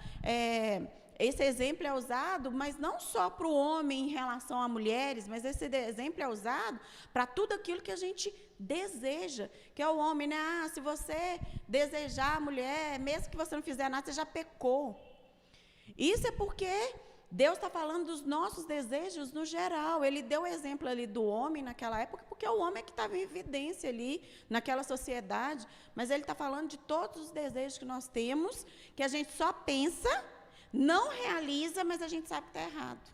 Esse exemplo é usado, mas não só para o homem em relação a mulheres, mas esse exemplo é usado para tudo aquilo que a gente deseja, que é o homem, né? Se você desejar a mulher, mesmo que você não fizer nada, você já pecou. Isso é porque Deus está falando dos nossos desejos no geral. Ele deu o exemplo ali do homem naquela época, porque o homem é que estava em evidência ali naquela sociedade, mas ele está falando de todos os desejos que nós temos, que a gente só pensa, não realiza, mas a gente sabe que está errado.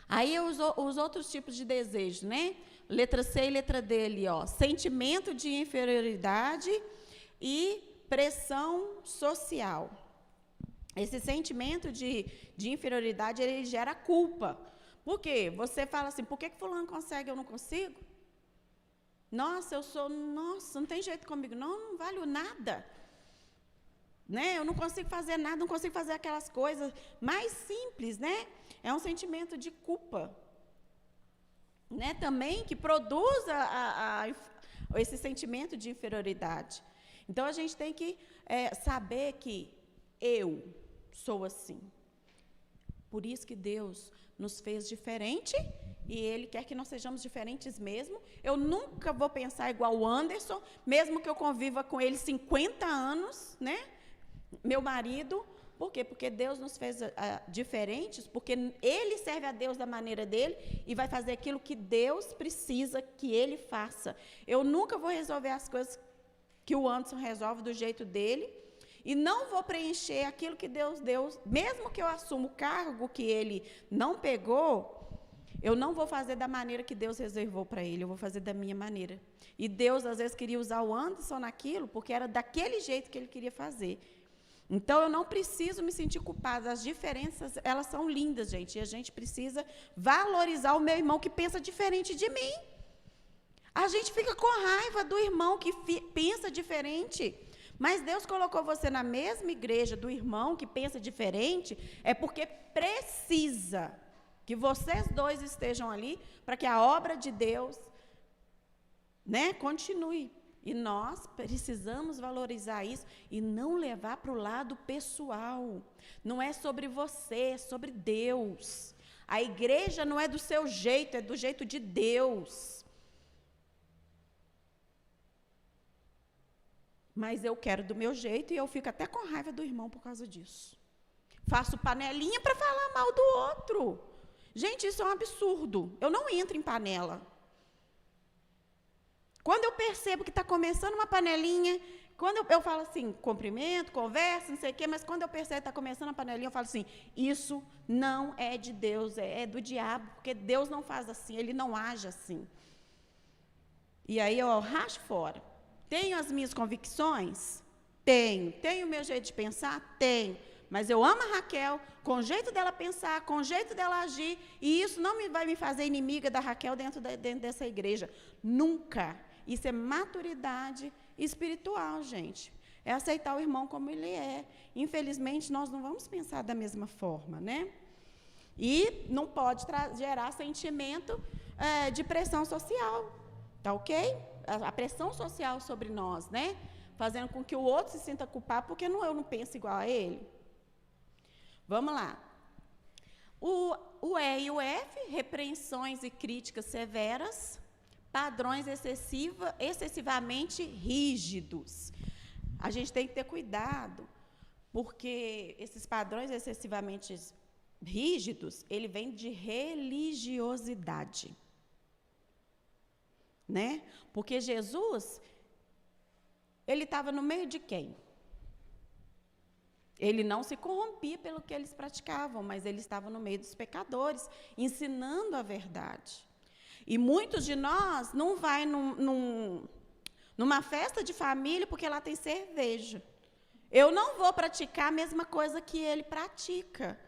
Aí os outros tipos de desejos, né? Letra C e letra D ali, ó. Sentimento de inferioridade e pressão social. Esse sentimento de inferioridade, ele gera culpa. Por quê? Você fala assim, por que fulano consegue e eu não consigo? Nossa, não tem jeito comigo, não valho nada. Né? Eu não consigo fazer nada, não consigo fazer aquelas coisas mais simples, né? É um sentimento de culpa, né? Também que produz esse sentimento de inferioridade. Então, a gente tem que saber que eu sou assim. Por isso que Deus nos fez diferente e Ele quer que nós sejamos diferentes mesmo. Eu nunca vou pensar igual o Anderson, mesmo que eu conviva com ele 50 anos, né? Meu marido. Por quê? Porque Deus nos fez diferentes, porque Ele serve a Deus da maneira dele e vai fazer aquilo que Deus precisa que Ele faça. Eu nunca vou resolver as coisas que o Anderson resolve do jeito dele e não vou preencher aquilo que Deus deu, mesmo que eu assuma o cargo que ele não pegou, eu não vou fazer da maneira que Deus reservou para ele, eu vou fazer da minha maneira. E Deus, às vezes, queria usar o Anderson naquilo, porque era daquele jeito que ele queria fazer. Então, eu não preciso me sentir culpada. As diferenças, elas são lindas, gente. E a gente precisa valorizar o meu irmão que pensa diferente de mim. A gente fica com raiva do irmão que pensa diferente. Mas Deus colocou você na mesma igreja do irmão que pensa diferente, é porque precisa que vocês dois estejam ali para que a obra de Deus, né, continue. E nós precisamos valorizar isso e não levar para o lado pessoal. Não é sobre você, é sobre Deus. A igreja não é do seu jeito, é do jeito de Deus. Mas eu quero do meu jeito e eu fico até com raiva do irmão por causa disso. Faço panelinha para falar mal do outro. Gente, isso é um absurdo. Eu não entro em panela. Quando eu percebo que está começando uma panelinha, quando eu falo assim, cumprimento, conversa, não sei o quê, mas quando eu percebo que está começando a panelinha, eu falo assim, isso não é de Deus, é do diabo, porque Deus não faz assim, Ele não age assim. E aí eu racho fora. Tenho as minhas convicções? Tenho. Tenho o meu jeito de pensar? Tenho. Mas eu amo a Raquel, com o jeito dela pensar, com o jeito dela agir, e isso não vai me fazer inimiga da Raquel dentro dessa igreja. Nunca. Isso é maturidade espiritual, gente. É aceitar o irmão como ele é. Infelizmente, nós não vamos pensar da mesma forma, né? E não pode gerar sentimento de pressão social, tá ok? A pressão social sobre nós, né? Fazendo com que o outro se sinta culpado, porque eu não penso igual a ele. Vamos lá. O E e o F, repreensões e críticas severas, padrões excessivamente rígidos. A gente tem que ter cuidado, porque esses padrões excessivamente rígidos, ele vem de religiosidade. Né? Porque Jesus, ele estava no meio de quem? Ele não se corrompia pelo que eles praticavam, mas ele estava no meio dos pecadores, ensinando a verdade. E muitos de nós não vai numa festa de família porque lá tem cerveja. Eu não vou praticar a mesma coisa que ele pratica.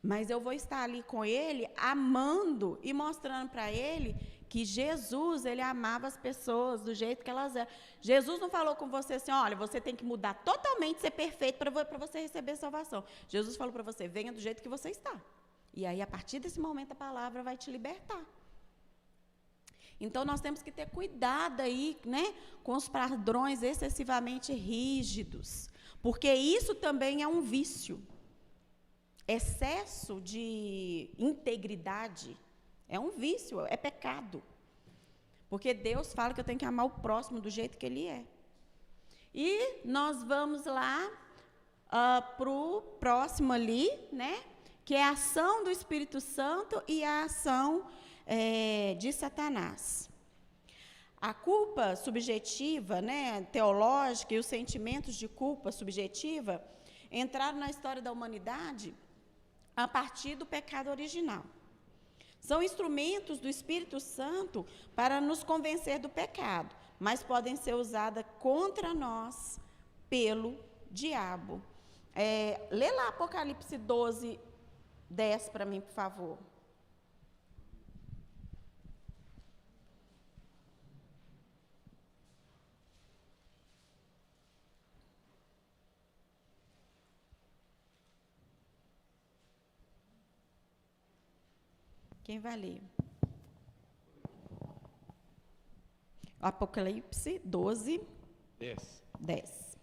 Mas eu vou estar ali com ele, amando e mostrando para ele que Jesus, ele amava as pessoas do jeito que elas eram. Jesus não falou com você assim, olha, você tem que mudar totalmente, ser perfeito para você receber salvação. Jesus falou para você, venha do jeito que você está. E aí, a partir desse momento, a palavra vai te libertar. Então, nós temos que ter cuidado aí, né, com os padrões excessivamente rígidos, porque isso também é um vício. Excesso de integridade é um vício, é pecado. Porque Deus fala que eu tenho que amar o próximo do jeito que ele é. E nós vamos lá para o próximo ali, né? Que é a ação do Espírito Santo e a ação de Satanás. A culpa subjetiva, né, teológica, e os sentimentos de culpa subjetiva entraram na história da humanidade a partir do pecado original. São instrumentos do Espírito Santo para nos convencer do pecado, mas podem ser usadas contra nós pelo diabo. Lê lá Apocalipse 12, 10 para mim, por favor. Quem vai ler? Apocalipse 12, 10.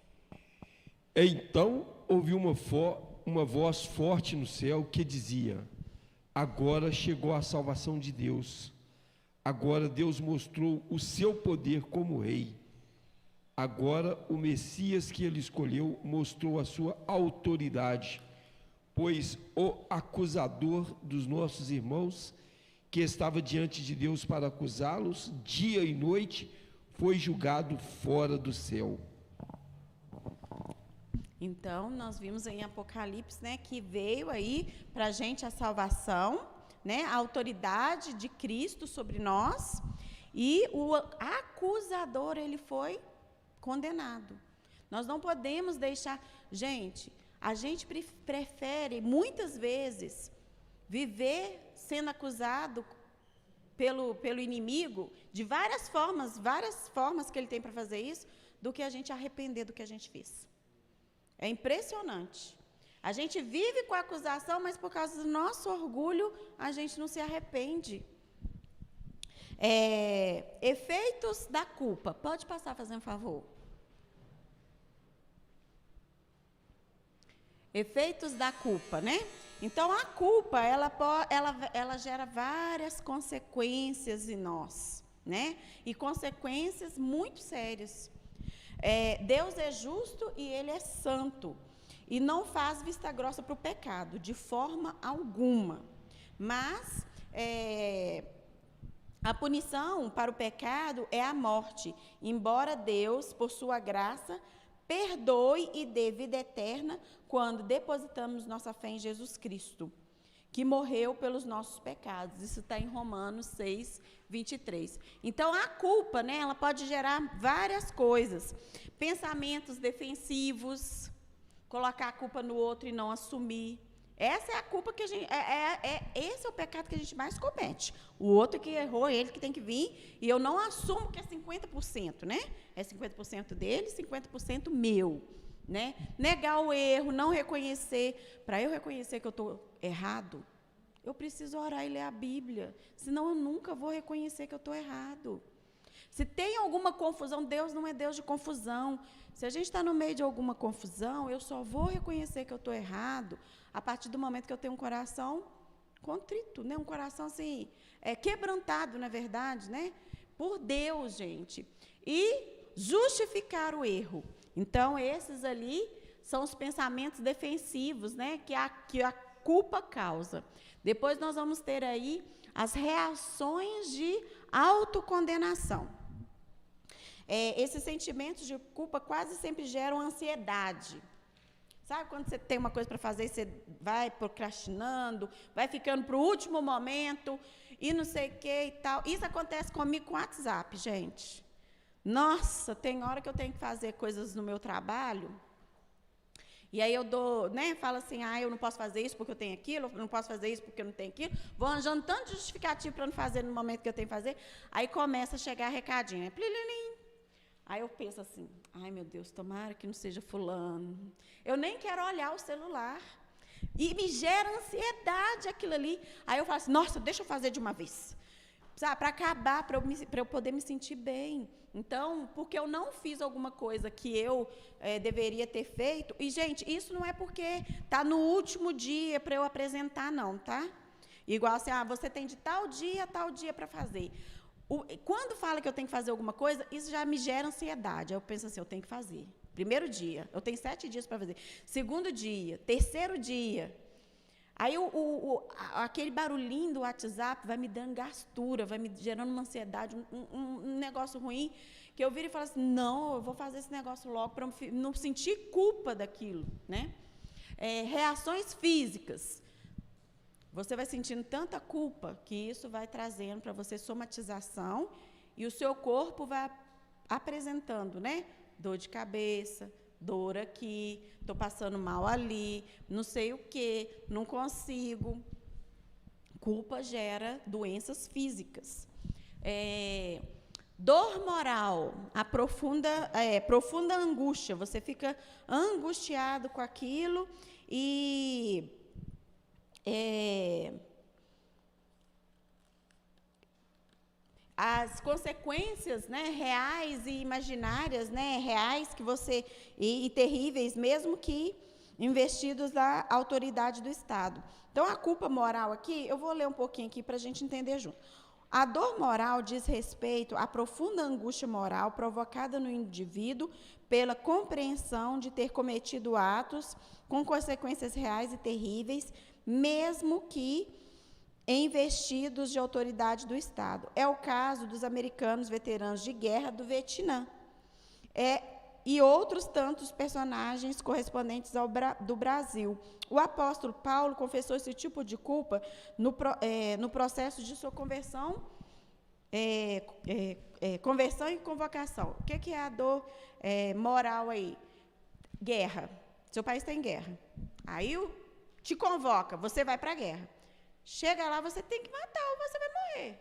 Então ouvi uma voz forte no céu que dizia: agora chegou a salvação de Deus. Agora Deus mostrou o seu poder como rei. Agora o Messias que ele escolheu mostrou a sua autoridade, pois o acusador dos nossos irmãos, que estava diante de Deus para acusá-los dia e noite, foi julgado fora do céu. Então, nós vimos em Apocalipse, né, que veio aí para a gente a salvação, né, a autoridade de Cristo sobre nós, e o acusador, ele foi condenado. Nós não podemos deixar... Gente, a gente prefere, muitas vezes, viver sendo acusado pelo inimigo, de várias formas que ele tem para fazer isso, do que a gente arrepender do que a gente fez. É impressionante. A gente vive com a acusação, mas por causa do nosso orgulho, a gente não se arrepende. Efeitos da culpa. Pode passar, fazendo um favor. Efeitos da culpa, né? Então, a culpa, ela gera várias consequências em nós, né? E consequências muito sérias. Deus é justo e Ele é santo. E não faz vista grossa para o pecado, de forma alguma. Mas a punição para o pecado é a morte, embora Deus, por sua graça, perdoe e dê vida eterna quando depositamos nossa fé em Jesus Cristo, que morreu pelos nossos pecados. Isso está em Romanos 6, 23. Então, a culpa, né, ela pode gerar várias coisas. Pensamentos defensivos, colocar a culpa no outro e não assumir. Essa é a culpa que a gente... esse é o pecado que a gente mais comete. O outro que errou, ele que tem que vir, e eu não assumo que é 50%, né? É 50% dele, 50% meu, né? Negar o erro, não reconhecer. Para eu reconhecer que eu estou errado, eu preciso orar e ler a Bíblia, senão eu nunca vou reconhecer que eu estou errado. Se tem alguma confusão, Deus não é Deus de confusão. Se a gente está no meio de alguma confusão, eu só vou reconhecer que eu estou errado a partir do momento que eu tenho um coração contrito, né? Um coração assim, quebrantado, na verdade, né? Por Deus, gente. E justificar o erro. Então, esses ali são os pensamentos defensivos, né? Que a culpa causa. Depois nós vamos ter aí as reações de autocondenação. Esses sentimentos de culpa quase sempre geram ansiedade. Sabe quando você tem uma coisa para fazer e você vai procrastinando, vai ficando para o último momento e não sei o que e tal. Isso acontece comigo com o WhatsApp, gente. Nossa, tem hora que eu tenho que fazer coisas no meu trabalho e aí eu falo assim, eu não posso fazer isso porque eu tenho aquilo, eu não posso fazer isso porque eu não tenho aquilo. Vou arranjando tanto justificativo para não fazer no momento que eu tenho que fazer. Aí começa a chegar recadinho, né? Plililim. Aí eu penso assim, ai meu Deus, tomara que não seja fulano. Eu nem quero olhar o celular. E me gera ansiedade aquilo ali. Aí eu falo assim, nossa, deixa eu fazer de uma vez. Para acabar, para eu poder me sentir bem. Então, porque eu não fiz alguma coisa que eu deveria ter feito. E, gente, isso não é porque está no último dia para eu apresentar, não, tá? Igual assim, você tem de tal dia para fazer. Quando fala que eu tenho que fazer alguma coisa, isso já me gera ansiedade. Eu penso assim, eu tenho que fazer. Primeiro dia, eu tenho 7 dias para fazer. Segundo dia, terceiro dia. Aí aquele barulhinho do WhatsApp vai me dando gastura, vai me gerando uma ansiedade, um negócio ruim, que eu viro e falo assim, não, eu vou fazer esse negócio logo para não sentir culpa daquilo, né? Reações físicas. Você vai sentindo tanta culpa que isso vai trazendo para você somatização e o seu corpo vai apresentando, né? Dor de cabeça, dor aqui, estou passando mal ali, não sei o quê, não consigo. Culpa gera doenças físicas. Dor moral, profunda angústia. Você fica angustiado com aquilo as consequências, né, reais e imaginárias, né, reais que você e terríveis, mesmo que investidos da autoridade do Estado. Então, a culpa moral aqui, eu vou ler um pouquinho aqui para a gente entender junto. A dor moral diz respeito à profunda angústia moral provocada no indivíduo pela compreensão de ter cometido atos com consequências reais e terríveis, mesmo que investidos de autoridade do Estado. É o caso dos americanos veteranos de guerra do Vietnã. E outros tantos personagens correspondentes do Brasil. O apóstolo Paulo confessou esse tipo de culpa no processo de sua conversão, conversão e convocação. O que é a dor moral aí? Guerra. Seu país está em guerra. Aí te convoca, você vai para a guerra. Chega lá, você tem que matar ou você vai morrer.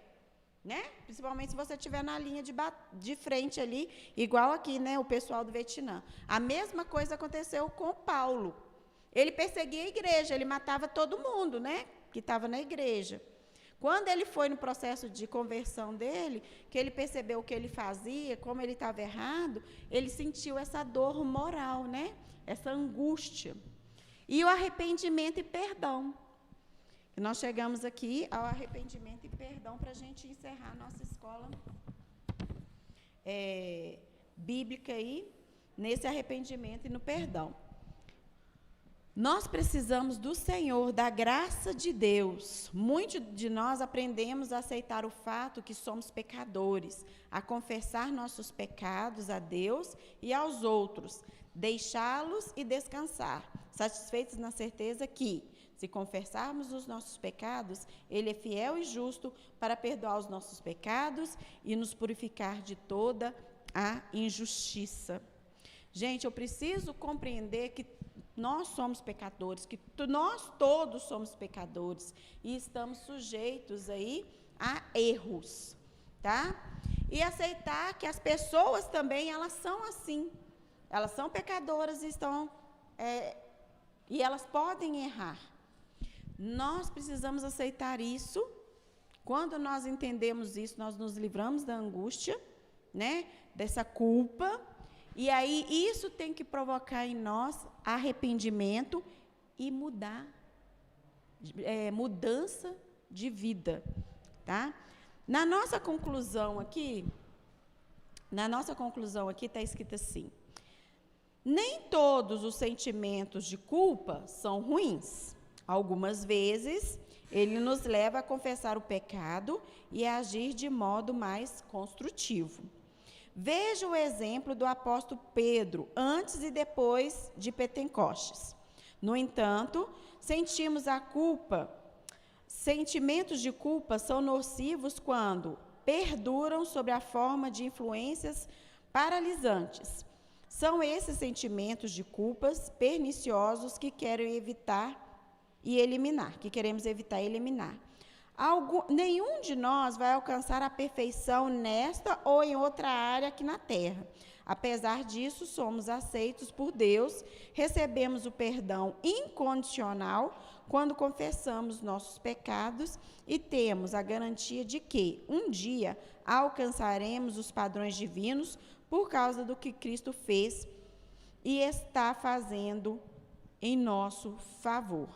Né? Principalmente se você estiver na linha de frente ali, igual aqui, né, o pessoal do Vietnã. A mesma coisa aconteceu com Paulo. Ele perseguia a igreja, ele matava todo mundo, né, que estava na igreja. Quando ele foi no processo de conversão dele, que ele percebeu o que ele fazia, como ele estava errado, ele sentiu essa dor moral, né, essa angústia. E o arrependimento e perdão. E nós chegamos aqui ao arrependimento e perdão para a gente encerrar a nossa escola bíblica aí, nesse arrependimento e no perdão. Nós precisamos do Senhor, da graça de Deus. Muitos de nós aprendemos a aceitar o fato que somos pecadores, a confessar nossos pecados a Deus e aos outros, deixá-los e descansar, satisfeitos na certeza que, se confessarmos os nossos pecados, Ele é fiel e justo para perdoar os nossos pecados e nos purificar de toda a injustiça. Gente, eu preciso compreender que nós somos pecadores, que nós todos somos pecadores e estamos sujeitos aí a erros, tá? E aceitar que as pessoas também, elas são assim. Elas são pecadoras e elas podem errar. Nós precisamos aceitar isso. Quando nós entendemos isso, nós nos livramos da angústia, né, dessa culpa, e aí isso tem que provocar em nós arrependimento e mudança de vida, tá? Na nossa conclusão aqui está escrito assim: nem todos os sentimentos de culpa são ruins. Algumas vezes, ele nos leva a confessar o pecado e a agir de modo mais construtivo. Veja o exemplo do apóstolo Pedro, antes e depois de Pentecostes. No entanto, sentimentos de culpa são nocivos quando perduram sob a forma de influências paralisantes. São esses sentimentos de culpas perniciosos que queremos evitar e eliminar. Nenhum de nós vai alcançar a perfeição nesta ou em outra área aqui na terra. Apesar disso, somos aceitos por Deus, recebemos o perdão incondicional quando confessamos nossos pecados e temos a garantia de que, um dia, alcançaremos os padrões divinos por causa do que Cristo fez e está fazendo em nosso favor.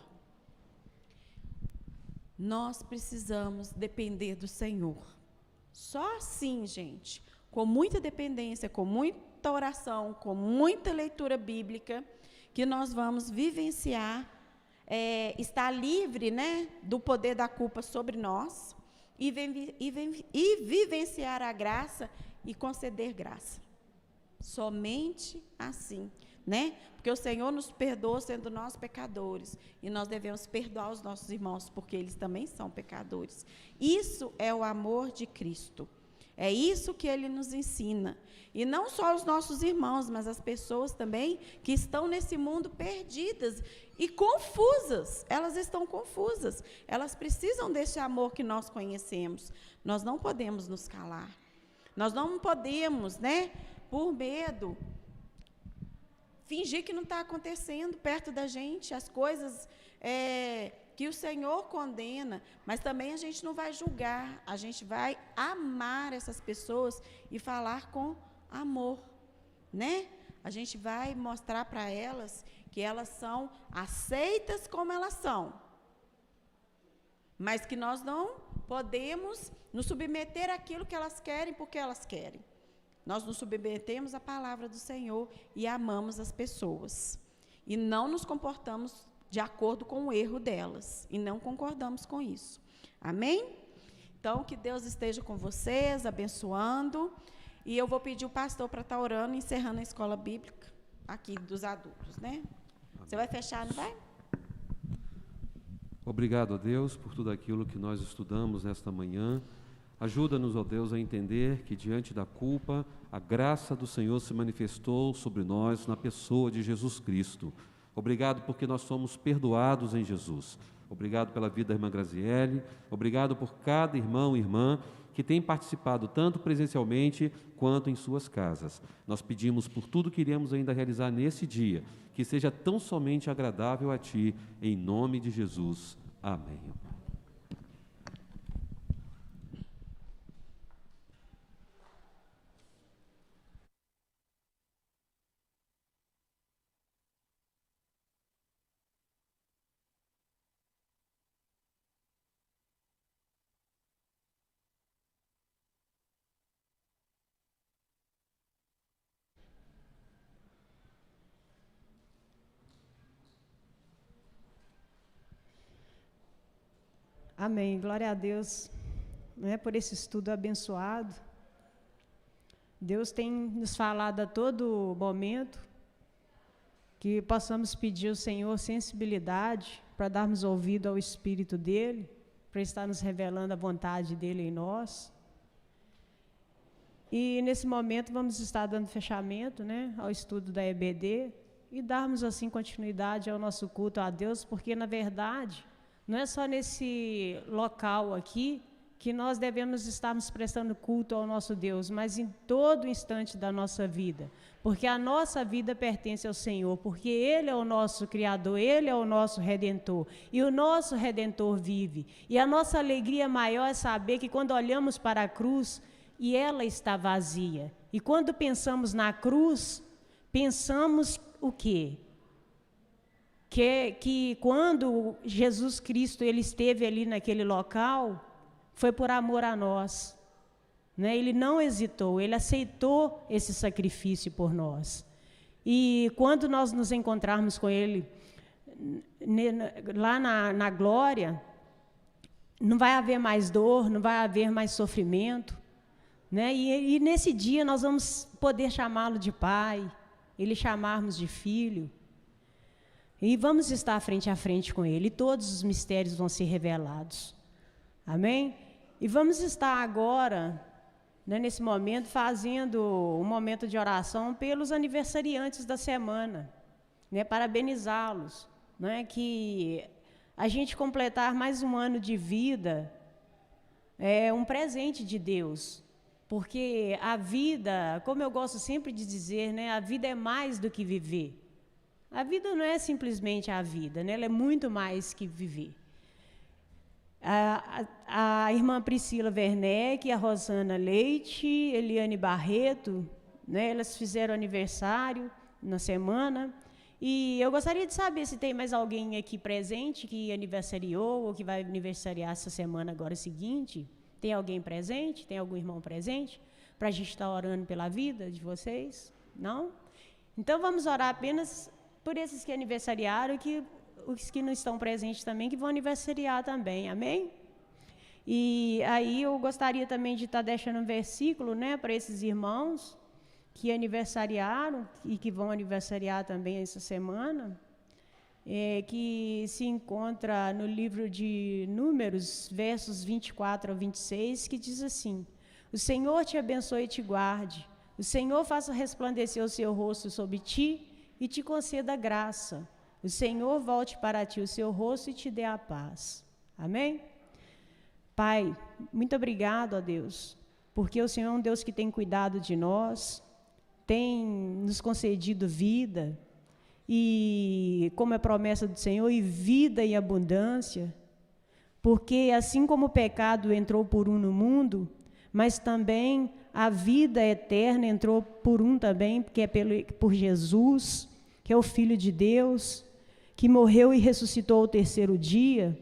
Nós precisamos depender do Senhor. Só assim, gente, com muita dependência, com muita oração, com muita leitura bíblica, que nós vamos vivenciar, estar livre, né, do poder da culpa sobre nós e vivenciar a graça e conceder graça. Somente assim, né? Porque o Senhor nos perdoou sendo nós pecadores, e nós devemos perdoar os nossos irmãos, porque eles também são pecadores. Isso é o amor de Cristo. É isso que Ele nos ensina. E não só os nossos irmãos, mas as pessoas também que estão nesse mundo perdidas e confusas. Elas estão confusas. Elas precisam desse amor que nós conhecemos. Nós não podemos nos calar. Nós não podemos, né, por medo, fingir que não está acontecendo perto da gente, as coisas que o Senhor condena, mas também a gente não vai julgar, a gente vai amar essas pessoas e falar com amor, né? A gente vai mostrar para elas que elas são aceitas como elas são, mas que nós não podemos nos submeter àquilo que elas querem porque elas querem. Nós nos submetemos à palavra do Senhor e amamos as pessoas. E não nos comportamos de acordo com o erro delas. E não concordamos com isso. Amém? Então, que Deus esteja com vocês, abençoando. E eu vou pedir o pastor para estar orando, encerrando a escola bíblica aqui dos adultos, né? Você vai fechar, não vai? Obrigado a Deus por tudo aquilo que nós estudamos nesta manhã. Ajuda-nos, ó Deus, a entender que diante da culpa, a graça do Senhor se manifestou sobre nós na pessoa de Jesus Cristo. Obrigado porque nós somos perdoados em Jesus. Obrigado pela vida da irmã Graziele. Obrigado por cada irmão e irmã que tem participado tanto presencialmente quanto em suas casas. Nós pedimos por tudo que iremos ainda realizar nesse dia, que seja tão somente agradável a Ti, em nome de Jesus. Amém. Amém. Glória a Deus, né, por esse estudo abençoado. Deus tem nos falado a todo momento que possamos pedir ao Senhor sensibilidade para darmos ouvido ao Espírito dEle, para estar nos revelando a vontade dEle em nós. E, nesse momento, vamos estar dando fechamento, né, ao estudo da EBD e darmos, assim, continuidade ao nosso culto a Deus, porque, na verdade, não é só nesse local aqui que nós devemos estarmos prestando culto ao nosso Deus, mas em todo instante da nossa vida, porque a nossa vida pertence ao Senhor, porque Ele é o nosso Criador, Ele é o nosso Redentor, e o nosso Redentor vive. E a nossa alegria maior é saber que quando olhamos para a cruz, e ela está vazia, e quando pensamos na cruz, pensamos o quê? Que quando Jesus Cristo ele esteve ali naquele local, foi por amor a nós, né? Ele não hesitou, ele aceitou esse sacrifício por nós. E quando nós nos encontrarmos com ele lá na glória, não vai haver mais dor, não vai haver mais sofrimento, né? E nesse dia nós vamos poder chamá-lo de Pai, ele chamarmos de Filho. E vamos estar frente a frente com Ele, e todos os mistérios vão ser revelados. Amém? E vamos estar agora, né, nesse momento, fazendo um momento de oração pelos aniversariantes da semana, né, parabenizá-los, né, que a gente completar mais um ano de vida é um presente de Deus, porque a vida, como eu gosto sempre de dizer, né, a vida é mais do que viver. A vida não é simplesmente a vida, né? Ela é muito mais que viver. A irmã Priscila Werneck, a Rosana Leite, Eliane Barreto, né? Elas fizeram aniversário na semana. E eu gostaria de saber se tem mais alguém aqui presente que aniversariou ou que vai aniversariar essa semana agora seguinte. Tem alguém presente? Tem algum irmão presente? Para a gente estar orando pela vida de vocês? Não? Então, vamos orar apenas por esses que aniversariaram e que os que não estão presentes também, que vão aniversariar também, amém? E aí eu gostaria também de estar deixando um versículo, né, para esses irmãos que aniversariaram e que vão aniversariar também essa semana, que se encontra no livro de Números, versos 24 a 26, que diz assim: o Senhor te abençoe e te guarde, o Senhor faça resplandecer o seu rosto sobre ti e te conceda graça. O Senhor volte para ti o seu rosto e te dê a paz. Amém? Pai, muito obrigado, ó Deus, porque o Senhor é um Deus que tem cuidado de nós, tem nos concedido vida, e como é promessa do Senhor, e vida em abundância, porque assim como o pecado entrou por um no mundo, mas também a vida eterna entrou por um também, que é por Jesus, que é o Filho de Deus, que morreu e ressuscitou ao terceiro dia,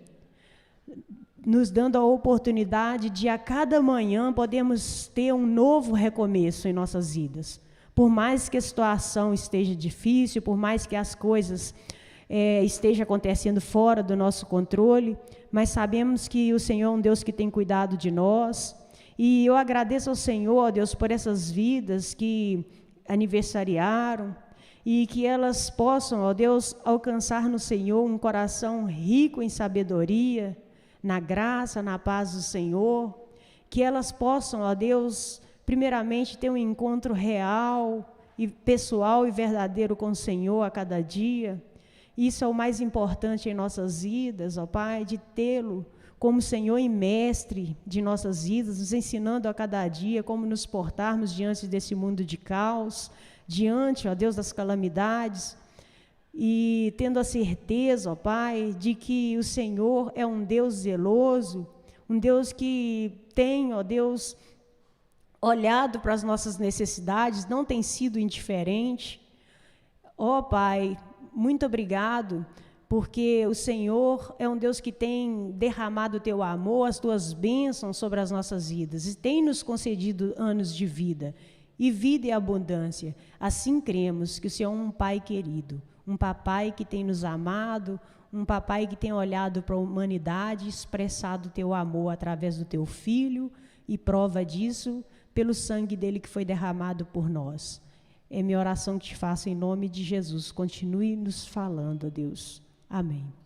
nos dando a oportunidade de a cada manhã podermos ter um novo recomeço em nossas vidas. Por mais que a situação esteja difícil, por mais que as coisas estejam acontecendo fora do nosso controle, mas sabemos que o Senhor é um Deus que tem cuidado de nós. E eu agradeço ao Senhor, ó Deus, por essas vidas que aniversariaram e que elas possam, ó Deus, alcançar no Senhor um coração rico em sabedoria, na graça, na paz do Senhor, que elas possam, ó Deus, primeiramente ter um encontro real e pessoal e verdadeiro com o Senhor a cada dia. Isso é o mais importante em nossas vidas, ó Pai, de tê-lo como Senhor e Mestre de nossas vidas, nos ensinando a cada dia como nos portarmos diante desse mundo de caos, diante, ó Deus, das calamidades, e tendo a certeza, ó Pai, de que o Senhor é um Deus zeloso, um Deus que tem, ó Deus, olhado para as nossas necessidades, não tem sido indiferente. Ó Pai, muito obrigado, porque o Senhor é um Deus que tem derramado o teu amor, as tuas bênçãos sobre as nossas vidas, e tem nos concedido anos de vida, e vida e abundância. Assim cremos que o Senhor é um Pai querido, um papai que tem nos amado, um papai que tem olhado para a humanidade e expressado o teu amor através do teu Filho, e prova disso pelo sangue dele que foi derramado por nós. É minha oração que te faço em nome de Jesus. Continue nos falando, ó Deus. Amém.